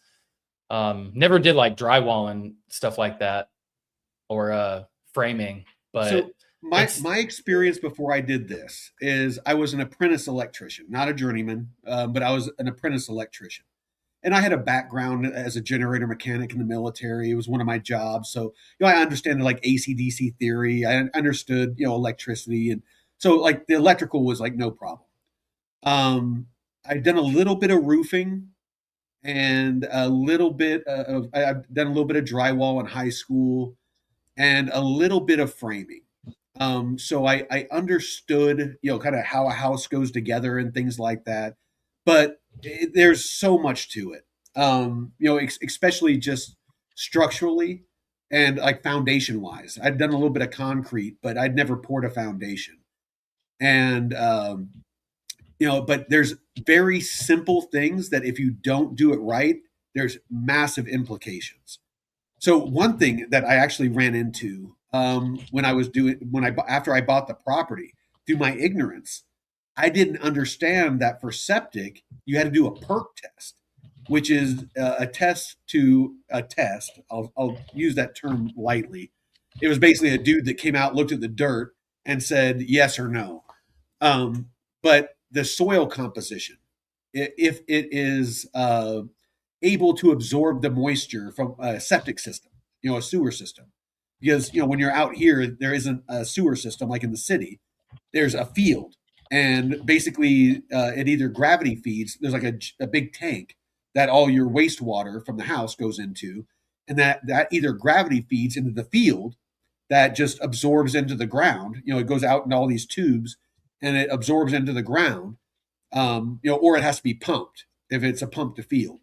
Never did like drywall and stuff like that or framing, So but my it's my experience before I did this is I was an apprentice electrician, not a journeyman, but I was an apprentice electrician. And I had a background as a generator mechanic in the military. It was one of my jobs. So, I understand like AC/DC theory. I understood, electricity. And so like the electrical was like no problem. Um, I'd done a little bit of roofing and a little bit I've done a little bit of drywall in high school and a little bit of framing. So I understood, kind of how a house goes together and things like that. But there's so much to it, especially just structurally and like foundation wise. I'd done a little bit of concrete, but I'd never poured a foundation. And, but there's very simple things that if you don't do it right, there's massive implications. So one thing that I actually ran into when I was doing when I after I bought the property through my ignorance, I didn't understand that for septic, you had to do a perk test, which is a test to a test. I'll use that term lightly. It was basically a dude that came out, looked at the dirt, and said yes or no. But the soil composition, if it is able to absorb the moisture from a septic system, a sewer system, because when you're out here, there isn't a sewer system like in the city. There's a field, and basically, it either gravity feeds. There's like a big tank that all your wastewater from the house goes into, and that either gravity feeds into the field that just absorbs into the ground. It goes out in all these tubes and it absorbs into the ground. Or it has to be pumped if it's a pump to field.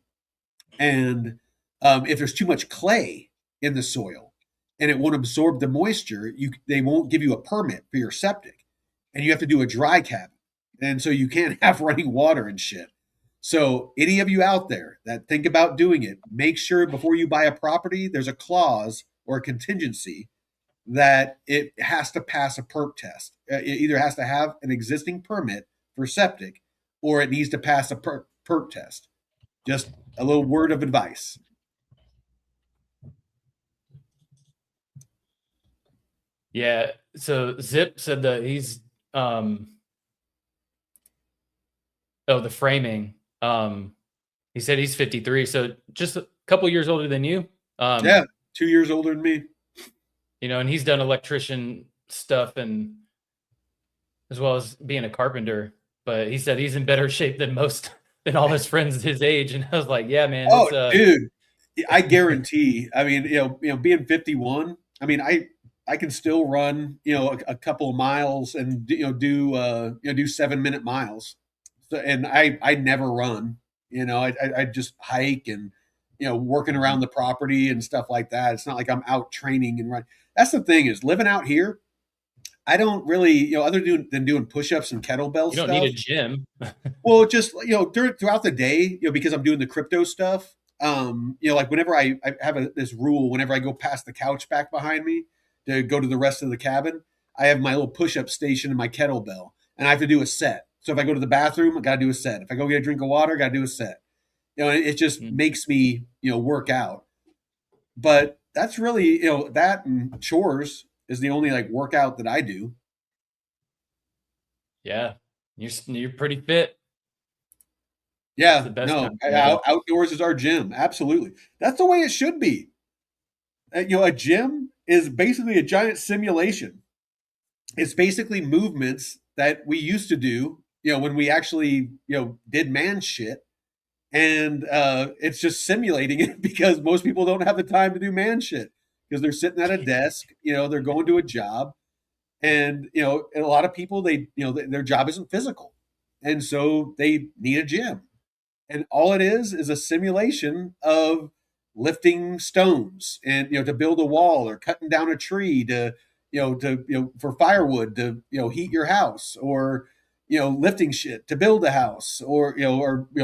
And if there's too much clay in the soil and it won't absorb the moisture, they won't give you a permit for your septic, and you have to do a dry cabin, and so you can't have running water and shit. So any of you out there that think about doing it, make sure before you buy a property, there's a clause or a contingency that it has to pass a perk test. It either has to have an existing permit for septic, or it needs to pass a perk test. Just a little word of advice. Yeah. So Zip said that he's the framing. He said he's 53, so just a couple years older than you. Yeah, 2 years older than me. And he's done electrician stuff and as well as being a carpenter. But he said he's in better shape than than all his friends his age. And I was like, yeah, man. Oh, dude, I guarantee. I mean, being 51, I mean, I can still run, a couple of miles and do 7-minute miles. So, and I never run. I just hike and working around the property and stuff like that. It's not like I'm out training and run. That's the thing is living out here. I don't really, other than doing push-ups and kettlebell you don't stuff. need a gym. Well, just throughout the day, because I'm doing the crypto stuff. Like whenever I have this rule, whenever I go past the couch back behind me to go to the rest of the cabin, I have my little push-up station and my kettlebell, and I have to do a set. So if I go to the bathroom, I got to do a set. If I go get a drink of water, I got to do a set. It just makes me work out. But that's really that and chores is the only like workout that I do. Yeah, you're pretty fit. Yeah, no, outdoors is our gym. Absolutely, that's the way it should be. A gym is basically a giant simulation. It's basically movements that we used to do, when we actually, did man shit, and it's just simulating it because most people don't have the time to do man shit because they're sitting at a desk, they're going to a job, and and a lot of people their job isn't physical, and so they need a gym. And all it is a simulation of lifting stones and to build a wall or cutting down a tree to for firewood to heat your house, or lifting shit to build a house, or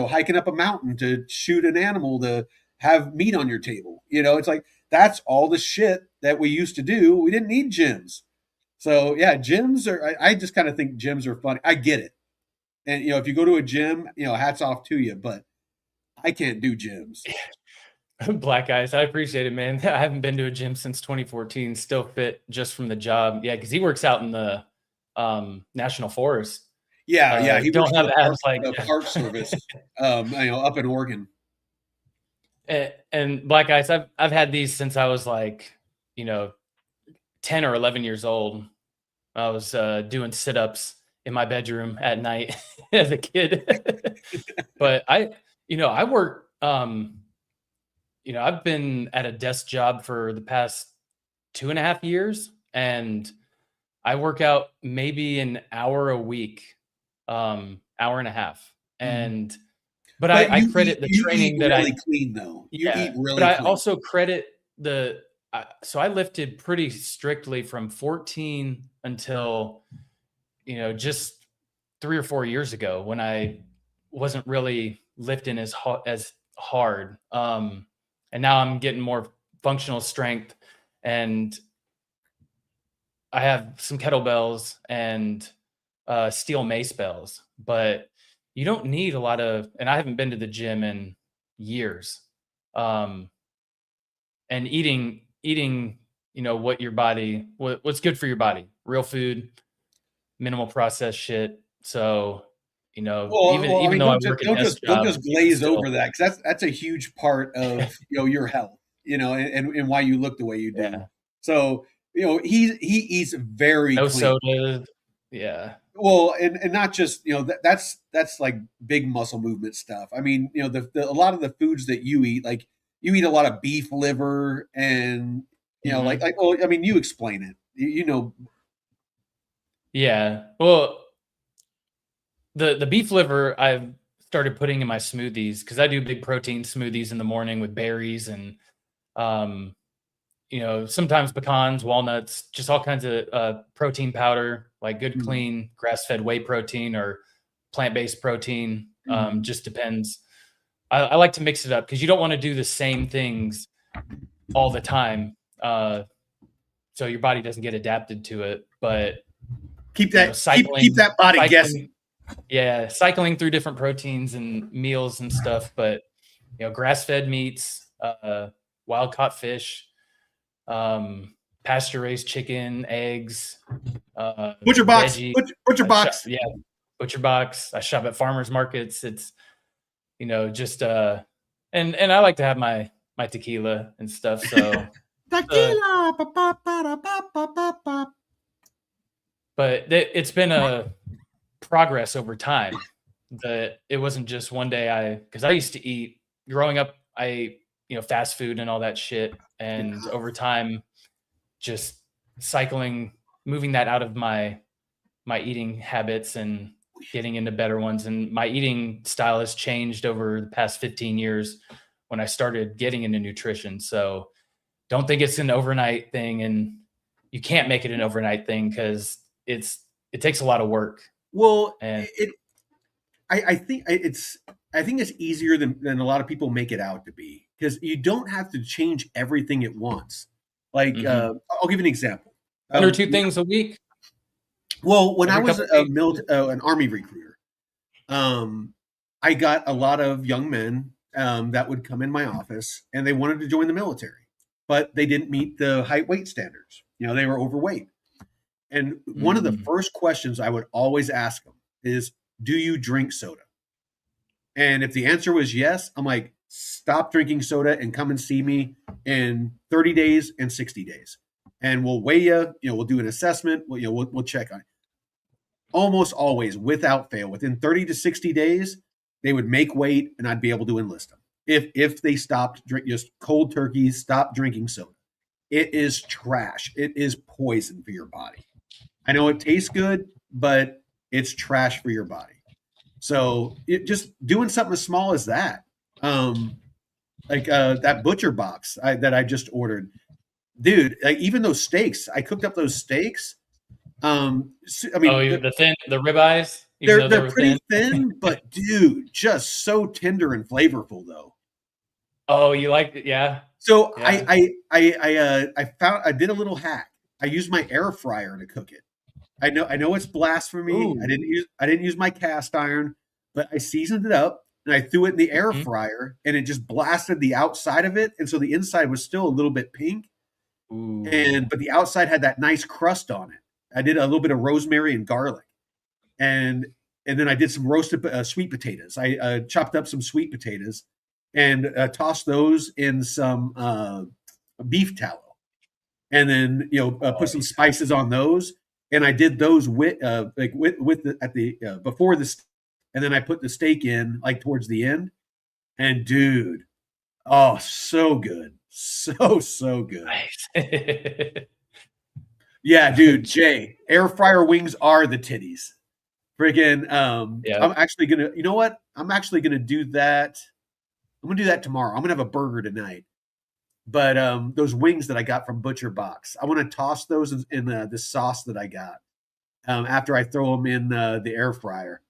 hiking up a mountain to shoot an animal to have meat on your table. It's like that's all the shit that we used to do. We didn't need gyms. So yeah, gyms are. I just kind of think gyms are funny. I get it. And if you go to a gym, hats off to you, but I can't do gyms. Black guys, I appreciate it, man. I haven't been to a gym since 2014. Still fit just from the job. Yeah, because he works out in the national forest. Yeah, he don't have abs like the Park Service, up in Oregon. And black guys, I've had these since I was like 10 or 11 years old. I was doing sit-ups in my bedroom at night as a kid. But I work, I've been at a desk job for the past 2.5 years, and I work out maybe an hour a week, hour and a half. And, but I credit the training that really clean though. You eat really but clean. I also credit so I lifted pretty strictly from 14 until, just 3 or 4 years ago when I wasn't really lifting as hard. And now I'm getting more functional strength, and I have some kettlebells and steel mace bells, but you don't need a lot of, and I haven't been to the gym in years. Um, and eating, what your body, what's good for your body, real food, minimal processed shit. So, Well, I even mean, though I work a desk don't job, just I can glaze still, over that, because that's a huge part of your health, and why you look the way you do. yeah, So he eats very no clean. sodas. Yeah. Well, and not just that's like big muscle movement stuff. I mean, a lot of the foods that you eat, like you eat a lot of beef liver, and Hmm. well, I mean, you explain it. You know, Yeah. Well, the beef liver I've started putting in my smoothies because I do big protein smoothies in the morning with berries and um, sometimes pecans, walnuts, just all kinds of protein powder, like good, mm, clean, grass fed whey protein or plant based protein. mm. Just depends. I like to mix it up because you don't want to do the same things all the time. So your body doesn't get adapted to it. But, Keep that body guessing. cycling, yeah, cycling through different proteins and meals and stuff. But, grass fed meats, wild caught fish, um, pasture raised chicken, eggs, Butcher box, veggie. butcher box. Yeah, butcher box. I shop at farmers markets. It's just and I like to have my tequila and stuff. So, uh, Tequila. Ba, ba, ba, da, ba, ba, ba, ba. but it's been a progress over time. That it wasn't just one day. Because I used to eat growing up. I ate, fast food and all that shit, Yeah. and over time, just cycling, moving that out of my eating habits and getting into better ones. And my eating style has changed over the past 15 years when I started getting into nutrition. So don't think it's an overnight thing, and you can't make it an overnight thing because it takes a lot of work. Well, And I think it's easier than a lot of people make it out to be, because you don't have to change everything at once. Like, mhm. I'll give you an example. One or two things a week, Well, when I every was couple of weeks. an army recruiter, um, I got a lot of young men that would come in my office, and they wanted to join the military, but they didn't meet the height weight standards. They were overweight. And one of the Mm. first questions I would always ask them is, "Do you drink soda?" And if the answer was yes, I'm like, "Stop drinking soda and come and see me in 30 days and 60 days. And we'll weigh you, we'll do an assessment, we'll check on it." Almost always, without fail, within 30 to 60 days, they would make weight, and I'd be able to enlist them. If they stopped just cold turkey, stop drinking soda. It is trash. It is poison for your body. I know it tastes good, but it's trash for your body. So just doing something as small as that, like that butcher box that I just ordered, dude. Like, even those steaks, I cooked up those steaks. I Oh, mean, the ribeyes, even they're though they they're were pretty thin. thin, but dude, just so tender and flavorful though. Oh, you like it? Yeah, So yeah. I did a little hack. I used my air fryer to cook it. I know it's blasphemy. Ooh. I didn't use my cast iron, but I seasoned it up and I threw it in the air Mhm. fryer, and it just blasted the outside of it, and so the inside was still a little bit pink, Ooh. and but the outside had that nice crust on it. I did a little bit of rosemary and garlic, and and then I did some roasted sweet potatoes. I chopped up some sweet potatoes and tossed those in some beef tallow, and then put Oh, some yeah. spices on those. And I did those with the at the before the, and then I put the steak in like towards the end. And dude, oh, so good, so good. Nice. Yeah, dude, Jay, air fryer wings are the titties. Friggin', Yeah. I'm actually gonna, you know what? I'm actually gonna do that. I'm gonna do that tomorrow. I'm gonna have a burger tonight. But those wings that I got from Butcher Box, I want to toss those in the sauce that I got after I throw them in the air fryer,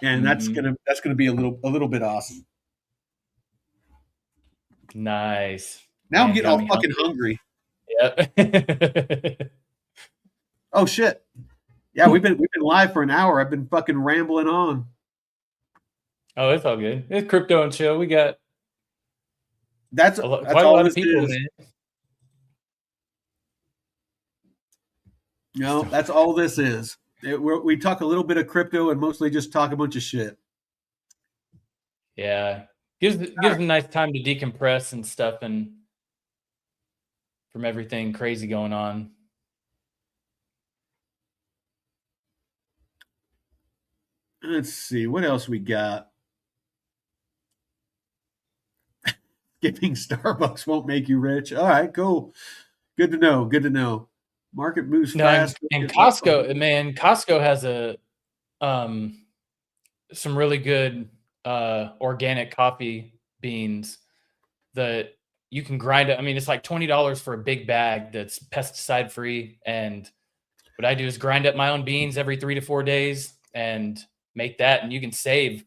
and Mhm. that's gonna be a little bit awesome. Nice. Now I'm Man, getting got all me fucking hungry. hungry. Yep. Oh shit! Yeah, we've been live for an hour. I've been fucking rambling on. Oh, it's all good. It's crypto and chill. We got That's that's quite a all lot of this people, is. man. You know, that's all this is. We talk a little bit of crypto and mostly just talk a bunch of shit. Yeah, gives a nice time to decompress and stuff, and from everything crazy going on. Let's see what else we got. Skipping Starbucks won't make you rich. All right, cool. Good to know. Good to know. Market moves No, fast. and Costco, man, Costco has a some really good organic coffee beans that you can grind it. I mean, it's like $20 for a big bag that's pesticide free. And what I do is grind up my own beans every 3 to 4 days and make that, and you can save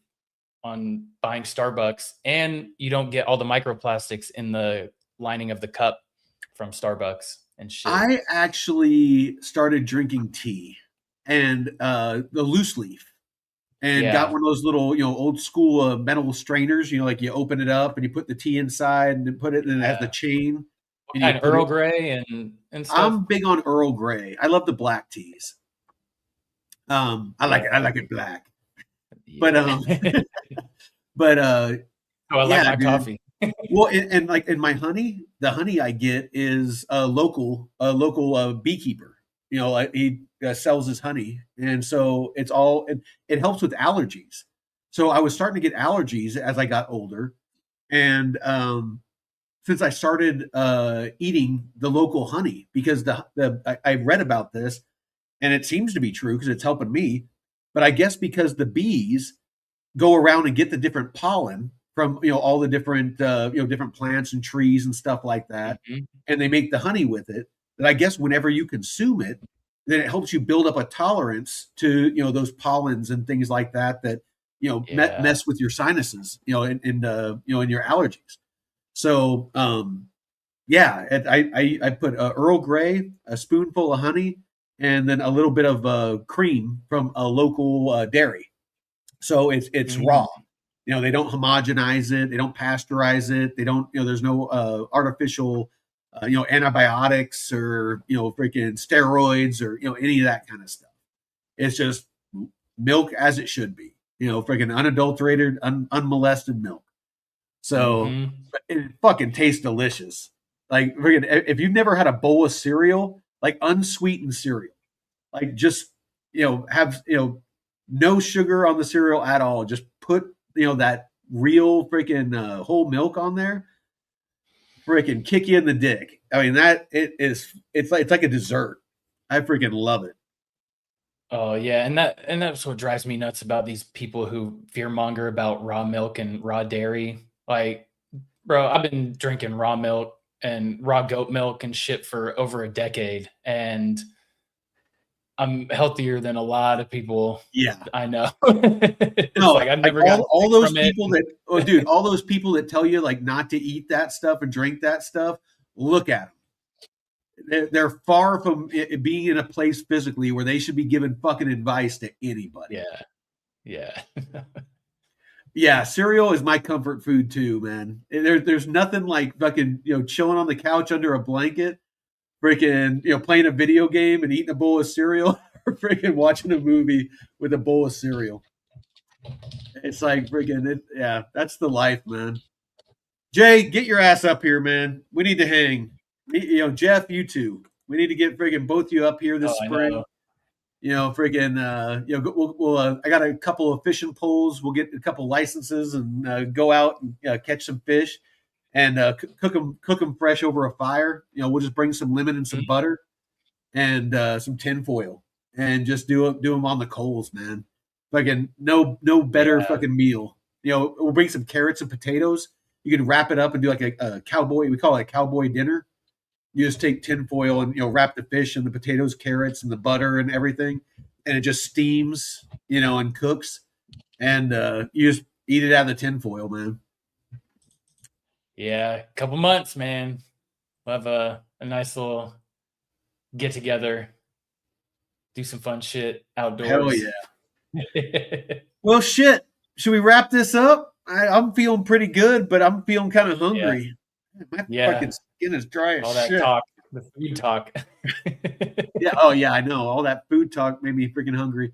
on buying Starbucks, and you don't get all the microplastics in the lining of the cup from Starbucks and shit. I actually started drinking tea and the loose leaf and got Yeah. one of those little, old school metal strainers, like you open it up and you put the tea inside and then put it and it has the Yeah. chain What and you kind? put it. Earl Grey and stuff? I'm big on Earl Grey. I love the black teas. I like it. I Yeah. like it black. But Yeah. but Oh, I like yeah, my dude. coffee. Well, and like in my honey, the honey I get is a local beekeeper. He sells his honey, and so it helps with allergies. So I was starting to get allergies as I got older, and since I started eating the local honey, because I read about this, and it seems to be true because it's helping me. But I guess because the bees go around and get the different pollen from all the different different plants and trees and stuff like that, Mhm. and they make the honey with it. That I guess whenever you consume it, then it helps you build up a tolerance to those pollens and things like that that Yeah. mess with your sinuses, in your allergies. So yeah, I put Earl Grey, a spoonful of honey, and then a little bit of cream from a local dairy. So it's raw. Mm. They don't homogenize it, they don't pasteurize it, they don't. There's no artificial, antibiotics or freaking steroids or any of that kind of stuff. It's just milk as it should be. Freaking unadulterated, unmolested milk. So Mhm. it fucking tastes delicious. Like freaking, if you've never had a bowl of cereal, like unsweetened cereal, like just have no sugar on the cereal at all. Just put that real freaking whole milk on there. Freaking kick you in the dick. I mean that it is. It's like a dessert. I freaking love it. Oh, yeah, and that's what drives me nuts about these people who fearmonger about raw milk and raw dairy. Like, bro, I've been drinking raw milk and raw goat milk and shit for over a decade, and I'm healthier than a lot of people Yeah. I know. It's No, like I've like never gotten all sick those from it. people that, oh, dude, all those people that tell you like not to eat that stuff and drink that stuff. Look at them. They're far from being in a place physically where they should be giving fucking advice to anybody. Yeah, yeah. Yeah, cereal is my comfort food too, man. There's nothing like fucking chilling on the couch under a blanket, freaking playing a video game and eating a bowl of cereal, or freaking watching a movie with a bowl of cereal. It's like freaking it. Yeah, that's the life, man. Jay, get your ass up here, man. We need to hang. Jeff, you too. We need to get freaking both you up here Oh, this I spring. know. Freaking, I got a couple of fishing poles. We'll get a couple licenses and go out and catch some fish and cook them fresh over a fire. We'll just bring some lemon and some Mhm. butter and some tin foil and just do them on the coals, man. Fucking no better Yeah. fucking meal. We'll bring some carrots and potatoes. You can wrap it up and do like a cowboy. We call it a cowboy dinner. You just take tin foil and wrap the fish and the potatoes, carrots, and the butter and everything, and it just steams, and cooks, and you just eat it out of the tin foil, man. Yeah, couple months, man. We'll have a nice little get together. do some fun shit Hell outdoors. yeah. Well, shit. Should we wrap this up? I'm feeling pretty good, but I'm feeling kind of Yeah. hungry. My fucking Yeah. skin is dry as All that shit. talk, the food talk. Yeah. Oh, yeah. I know. All that food talk made me freaking hungry.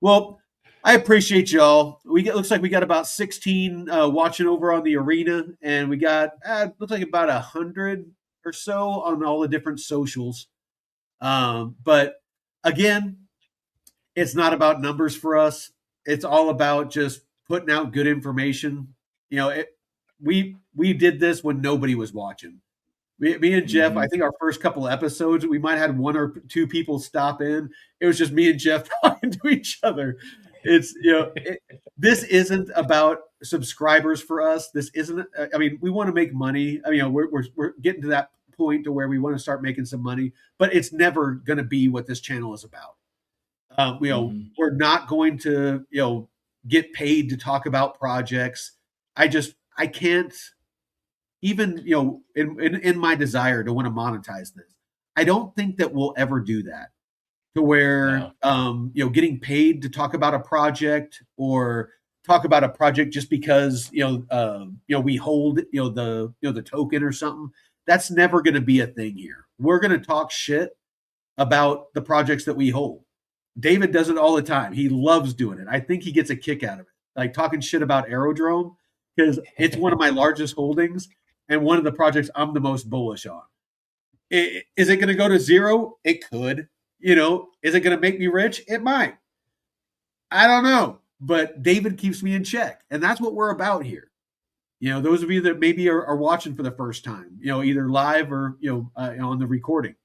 Well, I appreciate y'all. Looks like we got about 16 watching over on the arena, and we got looks like about 100 or so on all the different socials. But again, it's not about numbers for us. It's all about just putting out good information. You know, we did this when nobody was watching. Me and Jeff, I Mhm. think our first couple episodes, we might have had one or two people stop in. It was just me and Jeff talking to each other. It's this isn't about subscribers for us. This isn't. I mean, we want to make money. I mean, we're getting to that point to where we want to start making some money, but it's never going to be what this channel is about. Mhm. We're not going to get paid to talk about projects. I can't even in my desire to want to monetize this. I don't think that we'll ever do that to where No. getting paid to talk about a project or talk about a project just because we hold the token or something. That's never going to be a thing here. We're going to talk shit about the projects that we hold. David does it all the time. He loves doing it. I think he gets a kick out of it, like talking shit about Aerodrome, because it's one of my largest holdings and one of the projects I'm the most bullish on. Is it going to go to zero? It could. Is it going to make me rich? It might. I don't know. But David keeps me in check. And that's what we're about here. Those of you that maybe are watching for the first time, either live or, on the recording.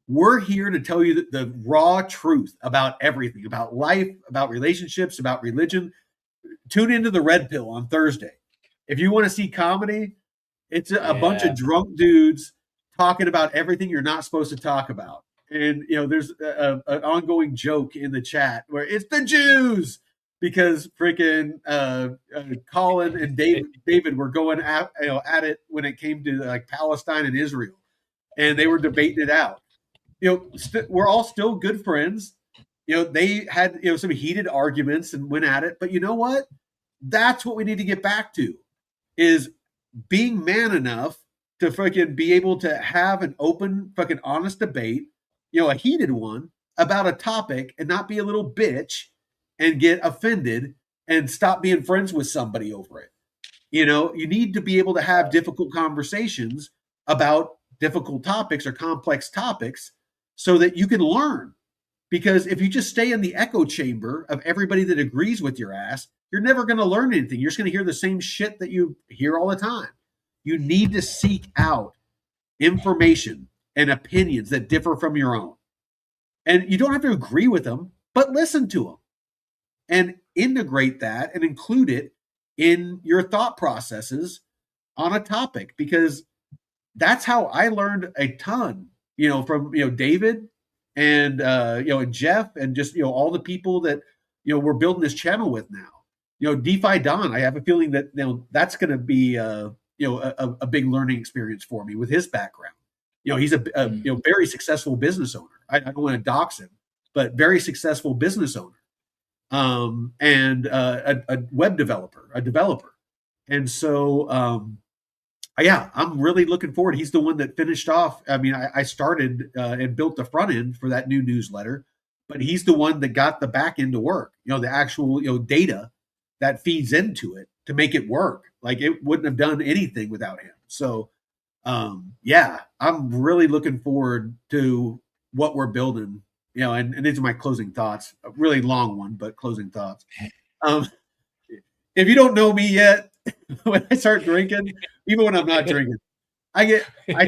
We're here to tell you the raw truth about everything, about life, about relationships, about religion. Tune into the Red Pill on Thursday. If you want to see comedy, it's a bunch Yeah. of drunk dudes talking about everything you're not supposed to talk about. And there's an ongoing joke in the chat where it's the Jews because freaking Colin and David were going at it when it came to like Palestine and Israel, and they were debating it out. We're all still good friends. They had some heated arguments and went at it, but you know what? That's what we need to get back to is being man enough to fucking be able to have an open, fucking honest debate, a heated one about a topic and not be a little bitch and get offended and stop being friends with somebody over it. You need to be able to have difficult conversations about difficult topics or complex topics so that you can learn. Because if you just stay in the echo chamber of everybody that agrees with your ass, you're never going to learn anything. You're just going to hear the same shit that you hear all the time. You need to seek out information and opinions that differ from your own. And you don't have to agree with them, but listen to them and integrate that and include it in your thought processes on a topic because that's how I learned a ton, from David and and Jeff and just all the people that we're building this channel with now. DeFi Don, I have a feeling that that's going to be a big learning experience for me with his background. He's a very successful business owner. I don't want to dox him, but very successful business owner, and a web developer, and so. Yeah, I'm really looking forward. He's the one that finished off. I mean, I started and built the front end for that new newsletter, but he's the one that got the back end to work. The actual data that feeds into it to make it work. Like it wouldn't have done anything without him. So, yeah, I'm really looking forward to what we're building. And these are my closing thoughts. A really long one, but closing thoughts. Um, if you don't know me yet, when I start drinking, even when I'm not drinking, I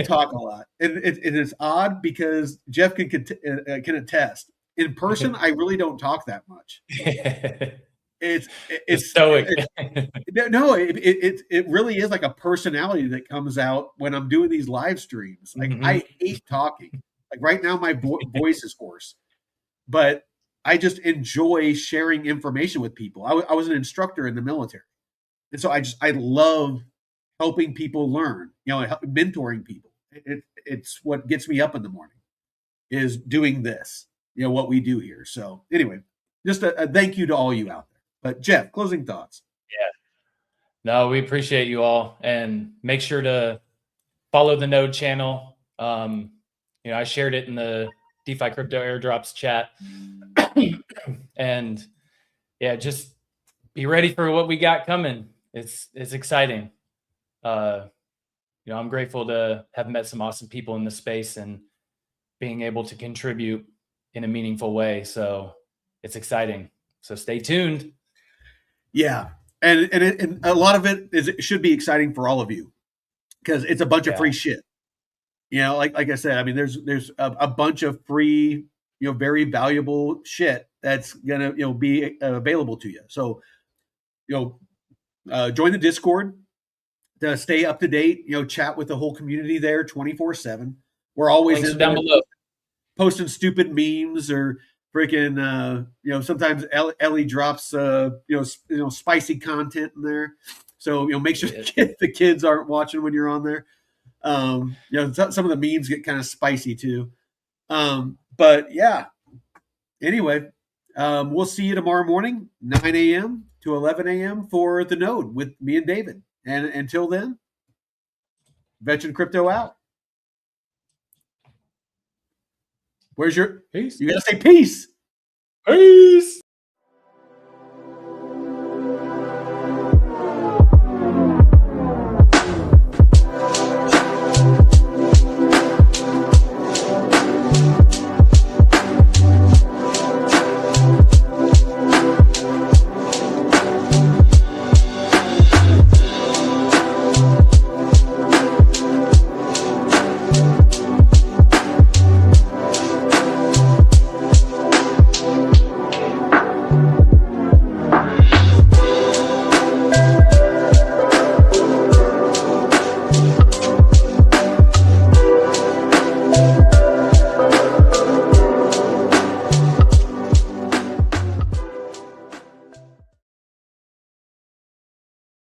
talk a lot, and it's odd because Jeff can attest. In person, I really don't talk that much. It's The it's stoic. no, it really is like a personality that comes out when I'm doing these live streams. Like Mhm. I hate talking. Like right now, my voice is hoarse, but I just enjoy sharing information with people. I was an instructor in the military. And so I love helping people learn, mentoring people. It's what gets me up in the morning is doing this. what we do here. So anyway, just a thank you to all you out there. But Jeff, closing thoughts. Yeah. No, we appreciate you all, and make sure to follow the Node channel. I shared it in the DeFi Crypto Airdrops chat. And yeah, just be ready for what we got coming. It's exciting. I'm grateful to have met some awesome people in the space and being able to contribute in a meaningful way. So it's exciting. So stay tuned. Yeah. And a lot of it should be exciting for all of you, because it's a bunch of free shit. Like I said, I mean, there's a bunch of free, very valuable shit that's gonna be available to you. So join the Discord to stay up to date. Chat with the whole community there 24/7. We're always Links down below, posting stupid memes or freaking sometimes Ellie drops spicy content in there. So make sure the kids aren't watching when you're on there. Some of the memes get kind of spicy too. But yeah. Anyway, we'll see you tomorrow morning, 9 a.m. to 11 a.m. for the Node with me and David. And until then, Veteran Crypto out. Where's your peace? You gotta say peace. Peace.